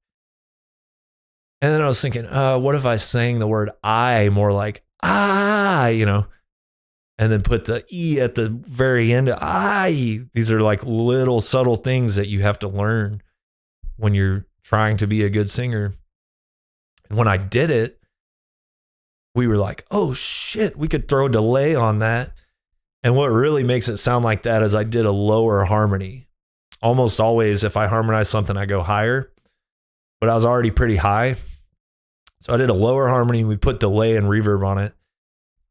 And then I was thinking, what if I sang the word I more like and then put the E at the very end. These are like little subtle things that you have to learn when you're trying to be a good singer. And when I did it, we were like, oh shit, we could throw delay on that. And what really makes it sound like that is I did a lower harmony. Almost always, if I harmonize something, I go higher. But I was already pretty high. So I did a lower harmony, and we put delay and reverb on it.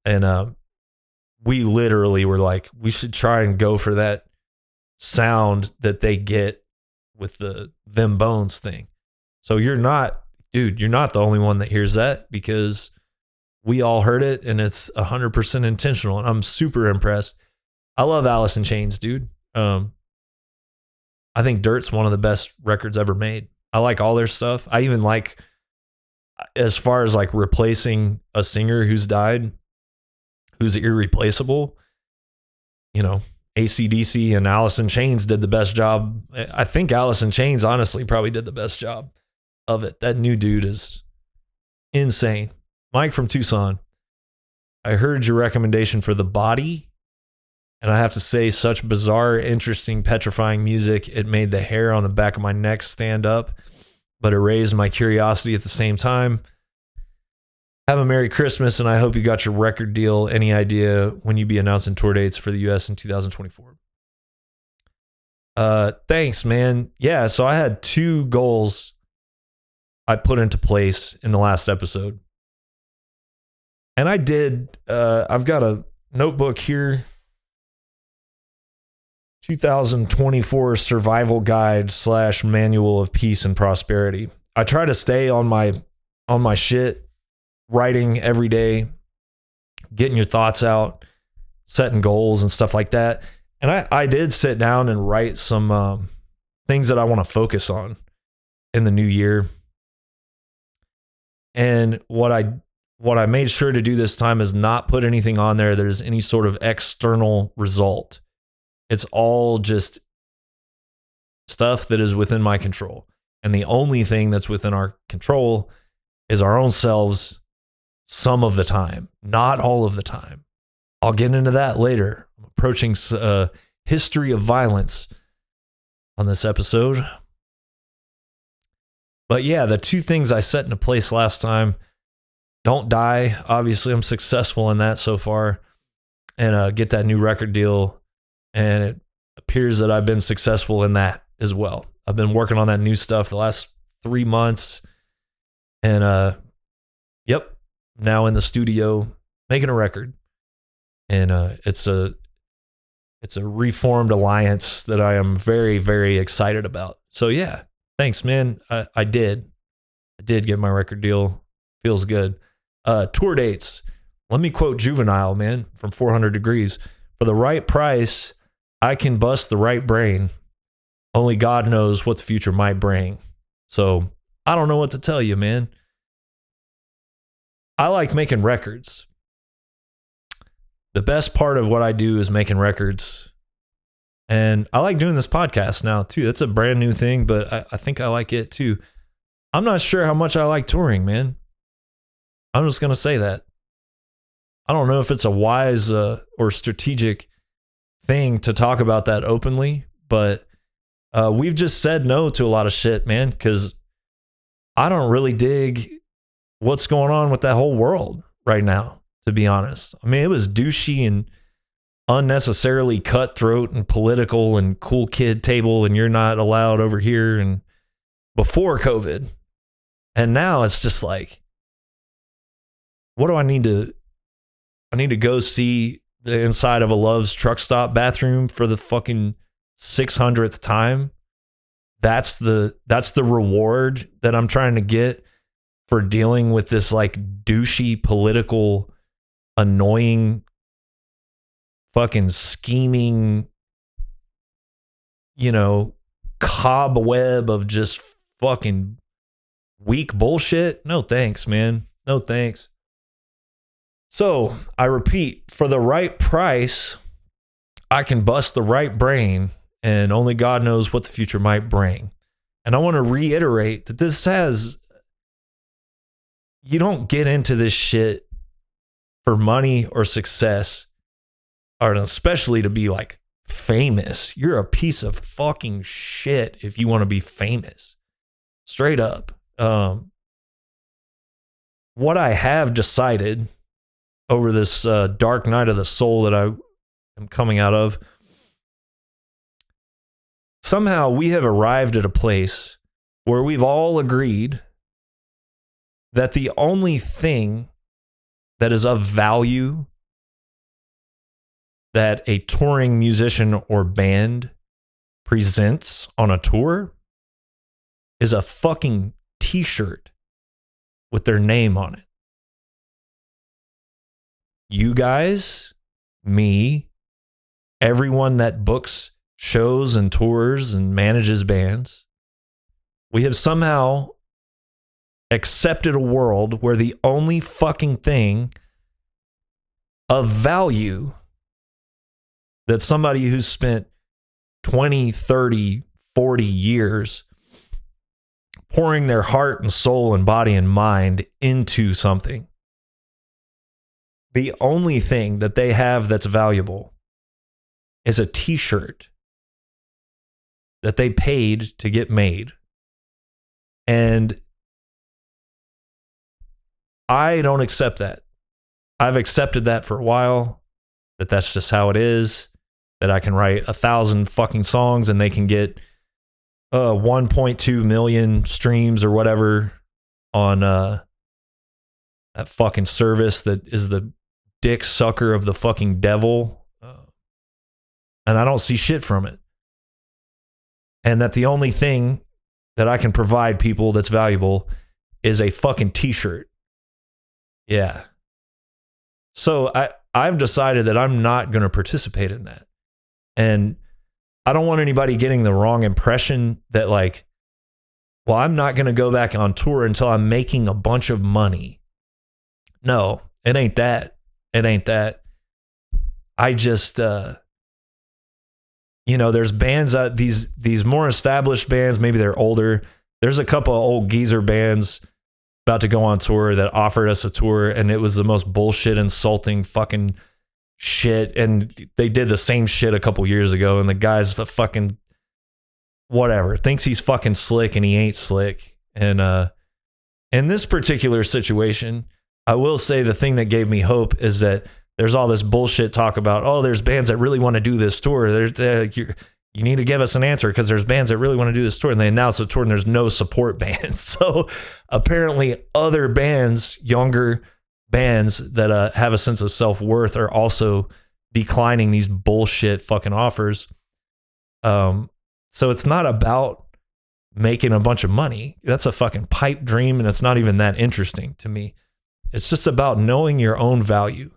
And we literally were like, we should try and go for that sound that they get with the Them Bones thing. So you're not the only one that hears that, because we all heard it, and it's 100% intentional. And I'm super impressed. I love Alice in Chains, dude. I think Dirt's one of the best records ever made. I like all their stuff. I even like, as far as like replacing a singer who's died, who's irreplaceable, AC/DC and Alice in Chains did the best job. I think Alice in Chains honestly probably did the best job of it. That new dude is insane. Mike from Tucson, I heard your recommendation for The Body, and I have to say, such bizarre, interesting, petrifying music. It made the hair on the back of my neck stand up, but it raised my curiosity at the same time. Have a Merry Christmas, and I hope you got your record deal. Any idea when you be announcing tour dates for the U.S. in 2024? Thanks, man. Yeah, so I had 2 goals I put into place in the last episode. And I did, I've got a notebook here, 2024 survival guide / manual of peace and prosperity. I try to stay on my shit, writing every day, getting your thoughts out, setting goals and stuff like that. And I did sit down and write some things that I want to focus on in the new year. And what I made sure to do this time is not put anything on there that is any sort of external result. It's all just stuff that is within my control. And the only thing that's within our control is our own selves some of the time, not all of the time. I'll get into that later. I'm approaching history of violence on this episode. But yeah, the 2 things I set into place last time: don't die. Obviously, I'm successful in that so far. And get that new record deal. And it appears that I've been successful in that as well. I've been working on that new stuff the last 3 months. And yep, now in the studio making a record. And it's a reformed alliance that I am very, very excited about. So yeah, thanks, man. I did get my record deal. Feels good. Tour dates. Let me quote Juvenile, man, from 400 Degrees. For the right price, I can bust the right brain. Only God knows what the future might bring. So I don't know what to tell you, man. I like making records. The best part of what I do is making records. And I like doing this podcast now, too. That's a brand new thing, but I think I like it, too. I'm not sure how much I like touring, man. I'm just going to say that. I don't know if it's a wise or strategic thing to talk about that openly, but we've just said no to a lot of shit, man, because I don't really dig what's going on with that whole world right now, to be honest. I mean, it was douchey and unnecessarily cutthroat and political and cool kid table and you're not allowed over here and before COVID. And now it's just like, what do I need to go see the inside of a Love's truck stop bathroom for the fucking 600th time? That's the reward that I'm trying to get for dealing with this like douchey political annoying fucking scheming, cobweb of just fucking weak bullshit. No thanks, man. No thanks. So I repeat, for the right price, I can bust the right brain, and only God knows what the future might bring. And I want to reiterate that you don't get into this shit for money or success, or especially to be like famous. You're a piece of fucking shit if you want to be famous. Straight up. What I have decided over this dark night of the soul that I am coming out of, somehow we have arrived at a place where we've all agreed that the only thing that is of value that a touring musician or band presents on a tour is a fucking t-shirt with their name on it. You guys, me, everyone that books shows and tours and manages bands, we have somehow accepted a world where the only fucking thing of value that somebody who's spent 20, 30, 40 years pouring their heart and soul and body and mind into something, the only thing that they have that's valuable is a t-shirt that they paid to get made. And I don't accept that. I've accepted that for a while, that's just how it is, that I can write 1,000 fucking songs and they can get 1.2 million streams or whatever on that fucking service that is the dick sucker of the fucking devil. And I don't see shit from it. And that the only thing that I can provide people that's valuable is a fucking t-shirt. Yeah. So I've decided that I'm not going to participate in that. And I don't want anybody getting the wrong impression that like, well, I'm not going to go back on tour until I'm making a bunch of money. No, it ain't that. It ain't that. I just, there's bands, these more established bands, maybe they're older. There's a couple of old geezer bands about to go on tour that offered us a tour, and it was the most bullshit, insulting fucking shit. And they did the same shit a couple years ago, and the guy's a fucking whatever, thinks he's fucking slick, and he ain't slick. And in this particular situation, I will say the thing that gave me hope is that there's all this bullshit talk about, oh, there's bands that really want to do this tour. You need to give us an answer because there's bands that really want to do this tour. And they announce a tour and there's no support bands. So apparently other bands, younger bands that have a sense of self-worth are also declining these bullshit fucking offers. So it's not about making a bunch of money. That's a fucking pipe dream, and it's not even that interesting to me. It's just about knowing your own value.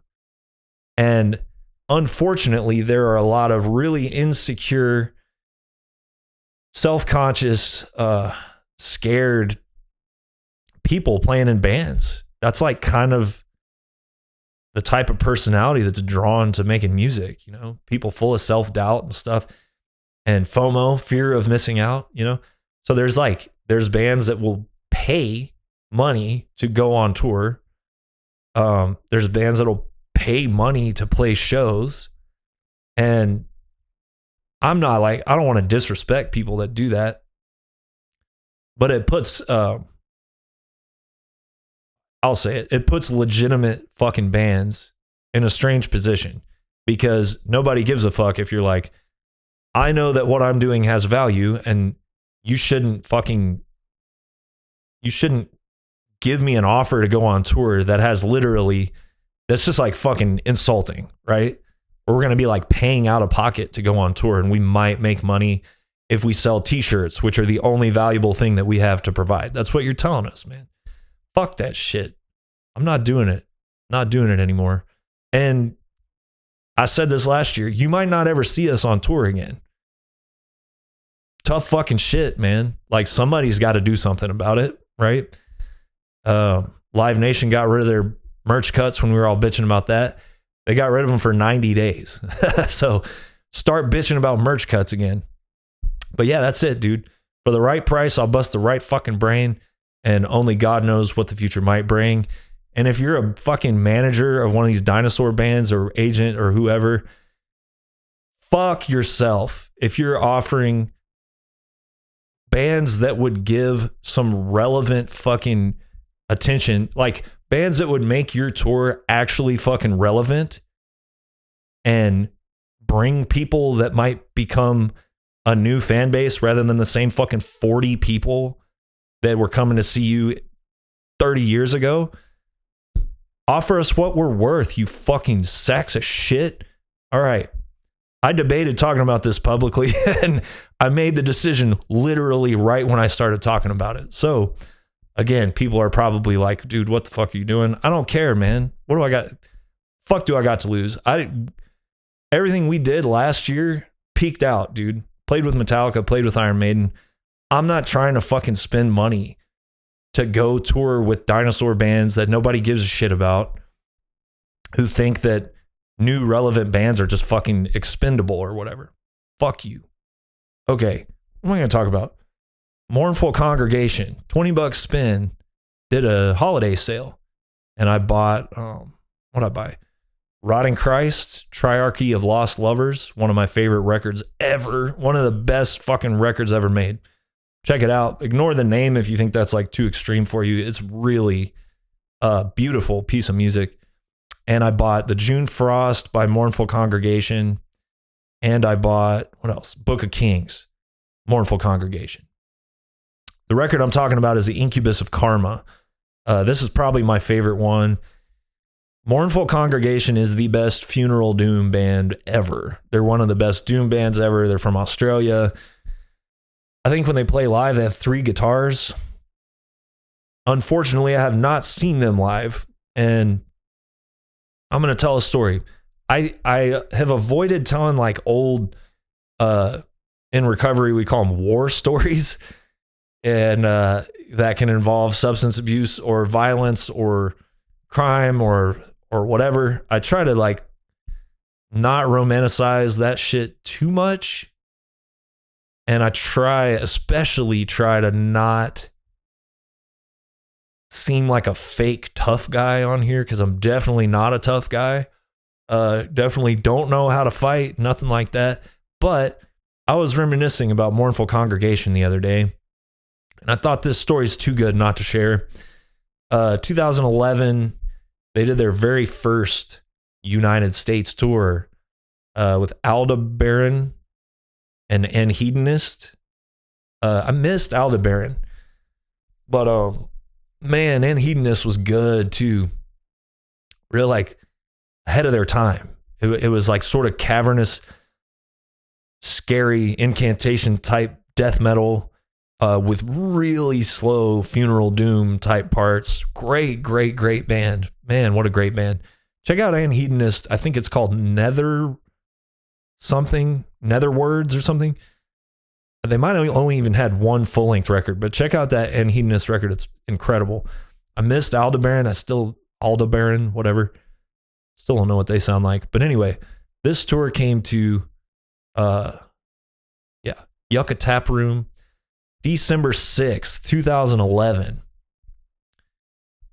And unfortunately, there are a lot of really insecure, self-conscious, scared people playing in bands. That's like kind of the type of personality that's drawn to making music, you know, people full of self-doubt and stuff, and FOMO, fear of missing out, you know. So there's bands that will pay money to go on tour. There's bands that'll pay money to play shows. And I don't want to disrespect people that do that, but it puts, I'll say it, it puts legitimate fucking bands in a strange position, because nobody gives a fuck if you're like, I know that what I'm doing has value, and you shouldn't give me an offer to go on tour that has that's just like fucking insulting, right? Or we're going to be like paying out of pocket to go on tour, and we might make money if we sell t-shirts, which are the only valuable thing that we have to provide. That's what you're telling us, man. Fuck that shit. I'm not doing it. Not doing it anymore. And I said this last year, you might not ever see us on tour again. Tough fucking shit, man. Like, somebody's got to do something about it, right? Live Nation got rid of their merch cuts when we were all bitching about that. They got rid of them for 90 days. So start bitching about merch cuts again. But yeah, that's it, dude. For the right price, I'll bust the right fucking brain, and only God knows what the future might bring. And if you're a fucking manager of one of these dinosaur bands or agent or whoever, fuck yourself. If you're offering bands that would give some relevant fucking attention, like bands that would make your tour actually fucking relevant and bring people that might become a new fan base rather than the same fucking 40 people that were coming to see you 30 years ago. Offer us what we're worth, you fucking sacks of shit. All right. I debated talking about this publicly, and I made the decision literally right when I started talking about it. So again, people are probably like, dude, what the fuck are you doing? I don't care, man. What do I got? Fuck do I got to lose? Everything we did last year peaked out, dude. Played with Metallica, played with Iron Maiden. I'm not trying to fucking spend money to go tour with dinosaur bands that nobody gives a shit about, who think that new relevant bands are just fucking expendable or whatever. Fuck you. Okay, what am I going to talk about? Mournful Congregation, $20 spin, did a holiday sale, and I bought, what'd I buy? Rotting Christ, Triarchy of Lost Lovers, one of my favorite records ever, one of the best fucking records ever made. Check it out. Ignore the name if you think that's like too extreme for you. It's really a beautiful piece of music. And I bought The June Frost by Mournful Congregation, and I bought, what else? Book of Kings, Mournful Congregation. The record I'm talking about is the Incubus of Karma. This is probably my favorite one. Mournful Congregation is the best funeral doom band ever. They're one of the best doom bands ever. They're from Australia. I think when they play live, they have 3 guitars. Unfortunately, I have not seen them live, and I'm going to tell a story. I have avoided telling like old, in recovery, we call them war stories, and that can involve substance abuse or violence or crime or whatever. I try to like not romanticize that shit too much. And I especially try to not seem like a fake tough guy on here, because I'm definitely not a tough guy. Definitely don't know how to fight, nothing like that. But I was reminiscing about Mournful Congregation the other day, and I thought this story is too good not to share. 2011, they did their very first United States tour with Aldebaran and Hedonist. I missed Aldebaran, but man, and Hedonist was good too. Real like ahead of their time. It was like sort of cavernous, scary incantation type death metal. with really slow Funeral Doom type parts. Great band. Man, what a great band. Check out Anhedonist. I think it's called Nether Words or something. They might have only even had one full-length record, but check out that Anhedonist record. It's incredible. I missed Aldebaran. Aldebaran, whatever. Still don't know what they sound like. But anyway, this tour came to Yucca Tap Room, December 6th, 2011.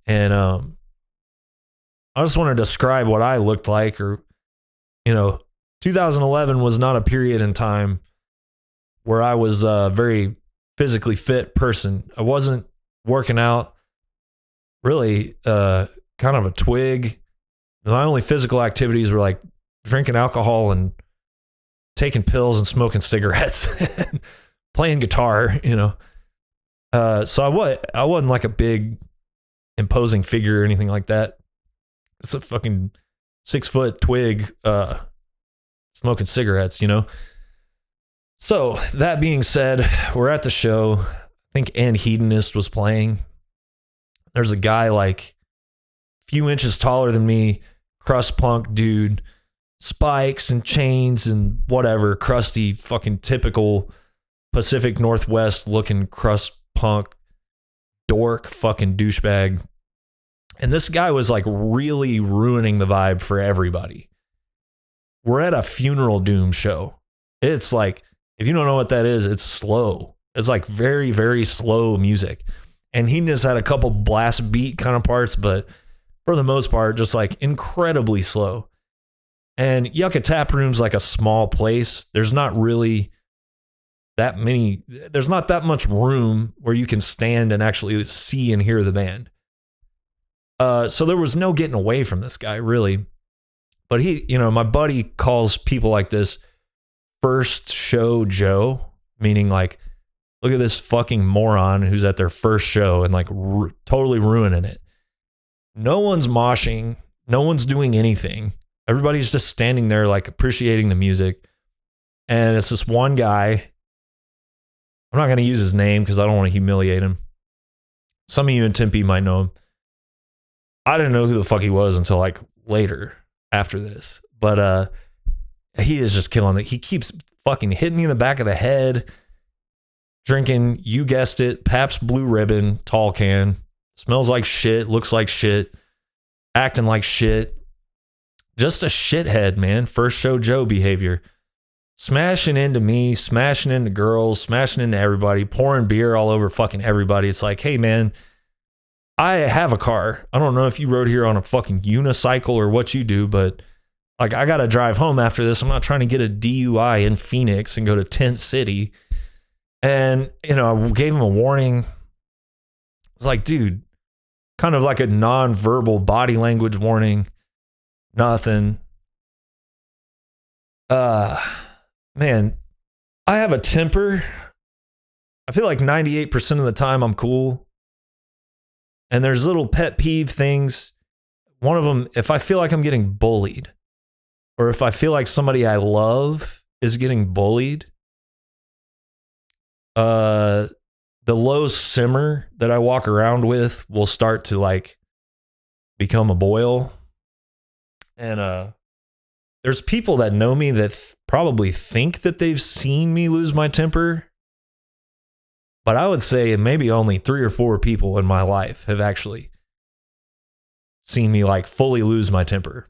And I just want to describe what I looked like, 2011 was not a period in time where I was a very physically fit person. I wasn't working out, really kind of a twig. My only physical activities were like drinking alcohol and taking pills and smoking cigarettes and playing guitar, So I wasn't like a big imposing figure or anything like that. It's a fucking 6-foot twig smoking cigarettes, So that being said, we're at the show. I think Anhedonist was playing. There's a guy like a few inches taller than me, crust punk dude, spikes and chains and whatever, crusty fucking typical Pacific Northwest looking crust punk dork fucking douchebag. And this guy was like really ruining the vibe for everybody. We're at a Funeral Doom show. It's like, if you don't know what that is, it's slow. It's like very, very slow music. And he just had a couple blast beat kind of parts, but for the most part, just like incredibly slow. And Yucca Tap Room's like a small place. There's not really there's not that much room where you can stand and actually see and hear the band. So there was no getting away from this guy, really. But he, my buddy calls people like this first show Joe, meaning like, look at this fucking moron who's at their first show and like totally ruining it. No one's moshing. No one's doing anything. Everybody's just standing there like appreciating the music. And it's this one guy. I'm not going to use his name because I don't want to humiliate him. Some of you in Tempe might know him. I didn't know who the fuck he was until like later after this. But he is just killing it. He keeps fucking hitting me in the back of the head. Drinking, you guessed it, Pabst Blue Ribbon, tall can. Smells like shit, looks like shit, acting like shit. Just a shithead, man. First show Joe behavior. Smashing into me, smashing into girls, smashing into everybody, pouring beer all over fucking everybody. It's like, hey, man, I have a car. I don't know if you rode here on a fucking unicycle or what you do, but like, I got to drive home after this. I'm not trying to get a DUI in Phoenix and go to Tent City. And, I gave him a warning. It's like, dude, kind of like a non-verbal body language warning. Nothing. Man, I have a temper. I feel like 98% of the time I'm cool. And there's little pet peeve things. One of them, if I feel like I'm getting bullied, or if I feel like somebody I love is getting bullied, the low simmer that I walk around with will start to like become a boil. And there's people that know me that probably think that they've seen me lose my temper. But I would say maybe only 3 or 4 people in my life have actually seen me like fully lose my temper.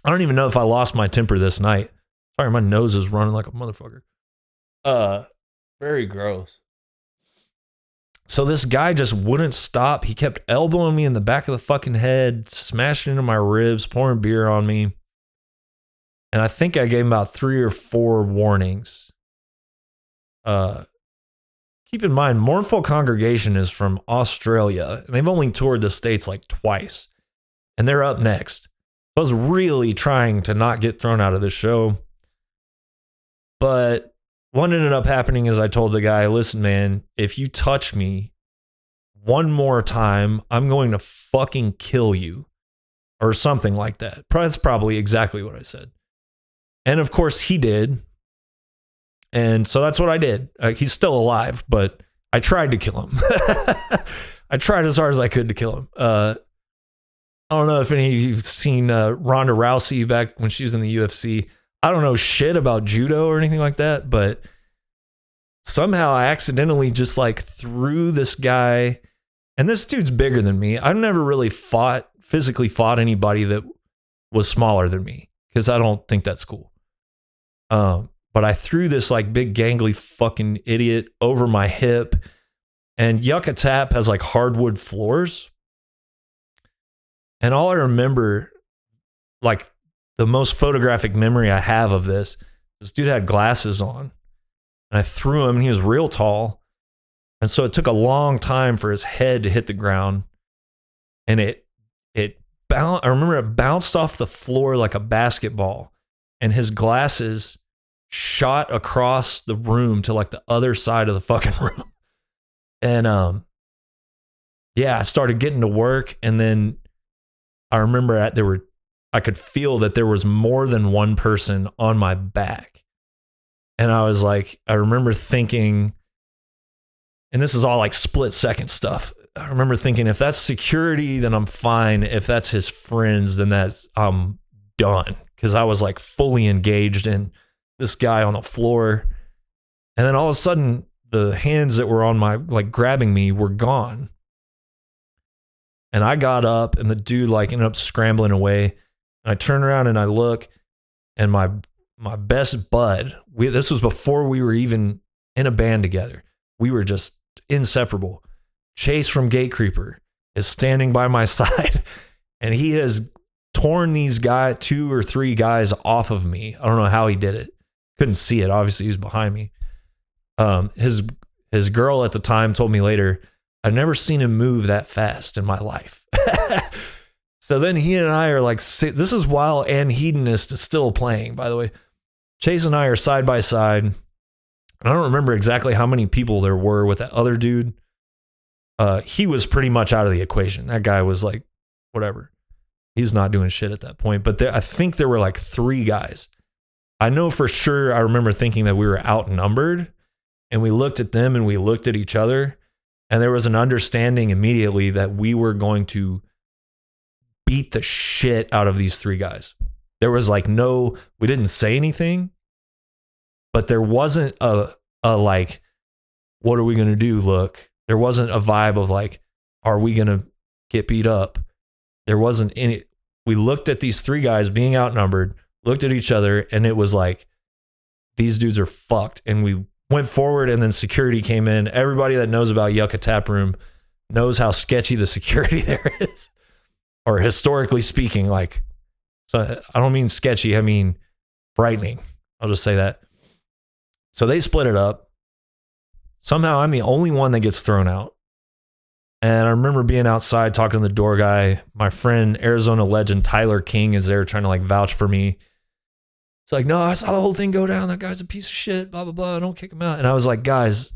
I don't even know if I lost my temper this night. Sorry, my nose is running like a motherfucker. Very gross. So this guy just wouldn't stop. He kept elbowing me in the back of the fucking head, smashing into my ribs, pouring beer on me. And I think I gave him about 3 or 4 warnings. Keep in mind, Mournful Congregation is from Australia. And they've only toured the States like twice. And they're up next. I was really trying to not get thrown out of this show. But what ended up happening is I told the guy, listen, man, if you touch me one more time, I'm going to fucking kill you. Or something like that. That's probably exactly what I said. And of course he did. And so that's what I did. He's still alive, but I tried to kill him. I tried as hard as I could to kill him. I don't know if any of you've seen Ronda Rousey back when she was in the UFC. I don't know shit about judo or anything like that, but somehow I accidentally just like threw this guy, and this dude's bigger than me. I've never really physically fought anybody that was smaller than me because I don't think that's cool. But I threw this like big gangly fucking idiot over my hip, and Yucca Tap has like hardwood floors. And all I remember, like the most photographic memory I have of this dude had glasses on, and I threw him, and he was real tall. And so it took a long time for his head to hit the ground. And I remember it bounced off the floor like a basketball, and his glasses shot across the room to like the other side of the fucking room. And yeah, I started getting to work, and then I remember I could feel that there was more than one person on my back. And I was like, I remember thinking, and this is all like split second stuff. I remember thinking, if that's security, then I'm fine. If that's his friends, then I'm done. Cause I was like fully engaged in this guy on the floor. And then all of a sudden the hands that were on my, like grabbing me were gone. And I got up, and the dude like ended up scrambling away. And I turn around and I look, and my best bud, this was before we were even in a band together. We were just inseparable. Chase from Gate Creeper is standing by my side, and he has torn these 2 or 3 guys off of me. I don't know how he did it. Couldn't see it. Obviously, he was behind me. His girl at the time told me later, I've never seen him move that fast in my life. So then he and I are like, this is while And Hedonist is still playing, by the way. Chase and I are side by side. And I don't remember exactly how many people there were with that other dude. He was pretty much out of the equation. That guy was like, whatever. He's not doing shit at that point. But I think there were like 3 guys. I know for sure I remember thinking that we were outnumbered. And we looked at them and we looked at each other. And there was an understanding immediately that we were going to beat the shit out of these 3 guys. There was like we didn't say anything, but there wasn't a like, what are we going to do? Look, there wasn't a vibe of like, are we going to get beat up? There wasn't any. We looked at these 3 guys being outnumbered, looked at each other, and it was like, these dudes are fucked. And we went forward, and then security came in. Everybody that knows about Yucca Tap Room knows how sketchy the security there is, or historically speaking, like, so I don't mean sketchy, I mean frightening. I'll just say that. So they split it up. Somehow I'm the only one that gets thrown out. And I remember being outside talking to the door guy. My friend, Arizona legend Tyler King, is there trying to like vouch for me. It's like, no, I saw the whole thing go down. That guy's a piece of shit, blah, blah, blah. Don't kick him out. And I was like, guys,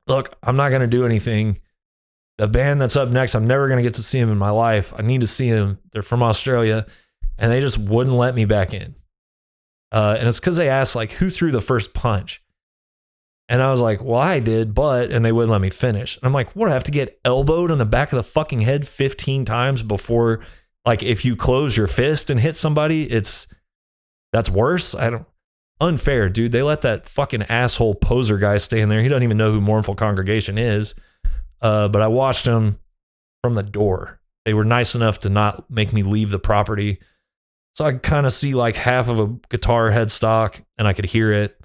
look, I'm not going to do anything. The band that's up next, I'm never going to get to see him in my life. I need to see him. They're from Australia. And they just wouldn't let me back in. And it's because they asked, like, who threw the first punch? And I was like, well, I did, and they wouldn't let me finish. And I'm like, what, I have to get elbowed in the back of the fucking head 15 times before, like, if you close your fist and hit somebody, that's worse? Unfair, dude. They let that fucking asshole poser guy stay in there. He doesn't even know who Mournful Congregation is. But I watched him from the door. They were nice enough to not make me leave the property. So I could kind of see like half of a guitar headstock, and I could hear it.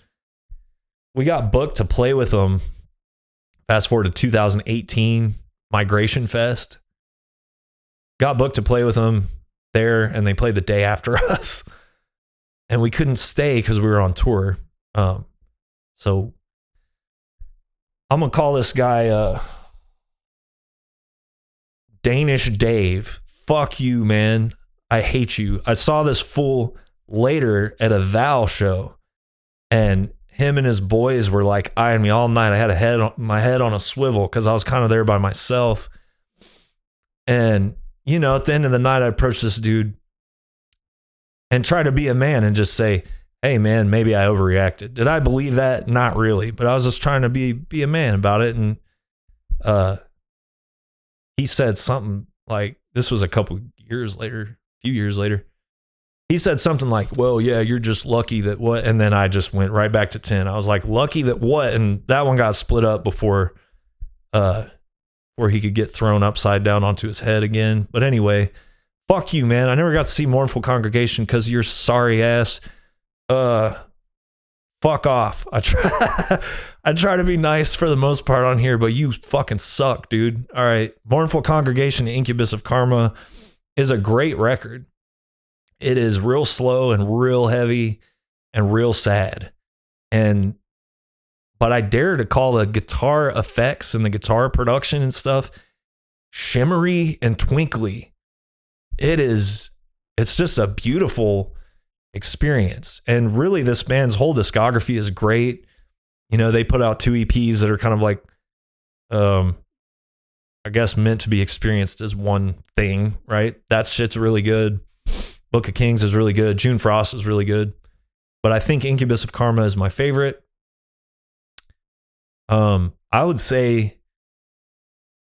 We got booked to play with them. Fast forward to 2018, Migration Fest. Got booked to play with them there, and they played the day after us. And we couldn't stay because we were on tour. So I'm going to call this guy Danish Dave. Fuck you, man. I hate you. I saw this fool later at a Val show, and him and his boys were like eyeing me all night. I had my head on a swivel because I was kind of there by myself. And, you know, at the end of the night, I approached this dude and try to be a man and just say, hey man, maybe I overreacted. Did I believe that? Not really, but I was just trying to be a man about it. And he said something like, this was a few years later. He said something like, well, yeah, you're just lucky that what? And then I just went right back to 10. I was like, lucky that what? And that one got split up before he could get thrown upside down onto his head again. But anyway, fuck you, man. I never got to see Mournful Congregation because of your sorry ass. Fuck off. I try to be nice for the most part on here, but you fucking suck, dude. All right. Mournful Congregation, Incubus of Karma is a great record. It is real slow and real heavy and real sad. But I dare to call the guitar effects and the guitar production and stuff shimmery and twinkly. It's just a beautiful experience. And really, this band's whole discography is great. You know, they put out 2 EPs that are kind of like, I guess meant to be experienced as one thing, right? That shit's really good. Book of Kings is really good. June Frost is really good. But I think Incubus of Karma is my favorite. I would say,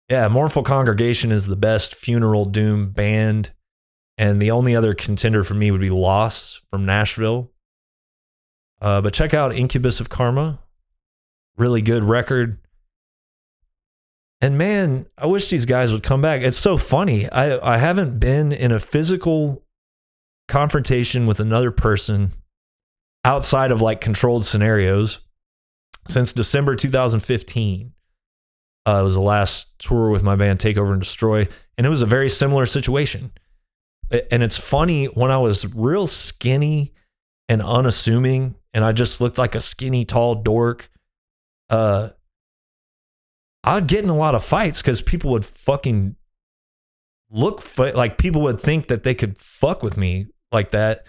yeah, Mournful Congregation is the best funeral doom band. And the only other contender for me would be Loss from Nashville. But check out Incubus of Karma. Really good record. And man, I wish these guys would come back. It's so funny. I haven't been in a physical confrontation with another person outside of like controlled scenarios since December 2015. It was the last tour with my band Take Over and Destroy, and it was a very similar situation. And it's funny, when I was real skinny and unassuming and I just looked like a skinny tall dork, I'd get in a lot of fights because people would fucking like people would think that they could fuck with me like that.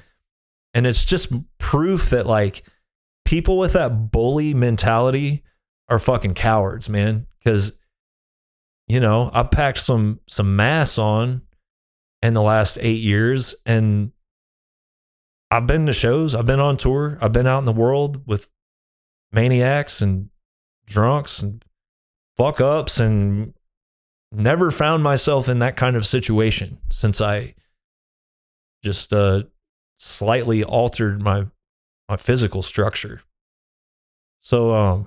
And it's just proof that like people with that bully mentality are fucking cowards, man. Because, you know, I packed some mass on in the last 8 years, and I've been to shows, I've been on tour, I've been out in the world with maniacs and drunks and fuck ups, and never found myself in that kind of situation since I just slightly altered my physical structure. So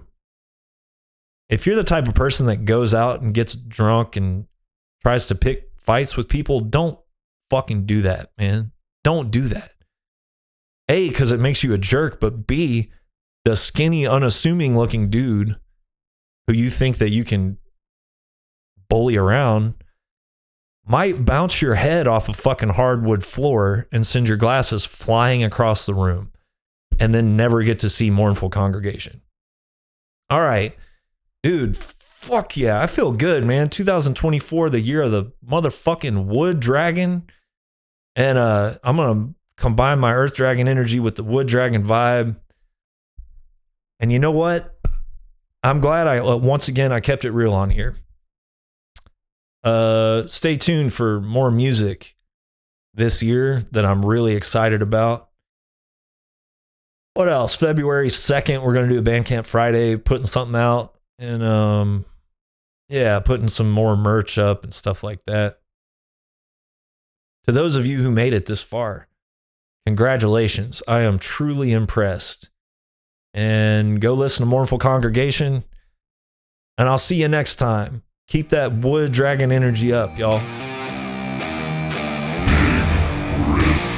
if you're the type of person that goes out and gets drunk and tries to pick fights with people, don't fucking do that, man. Don't do that. A, because it makes you a jerk, but B, the skinny, unassuming looking dude who you think that you can bully around might bounce your head off a fucking hardwood floor and send your glasses flying across the room and then never get to see Mournful Congregation. All right, dude, fuck yeah, I feel good, man. 2024, the year of the motherfucking wood dragon. And I'm going to combine my earth dragon energy with the wood dragon vibe. And you know what? I'm glad once again, I kept it real on here. Stay tuned for more music this year that I'm really excited about. What else? February 2nd, we're going to do a Bandcamp Friday, putting something out, and yeah, putting some more merch up and stuff like that. To those of you who made it this far, congratulations. I am truly impressed. And go listen to Mournful Congregation, and I'll see you next time. Keep that wood dragon energy up, y'all. Big Riff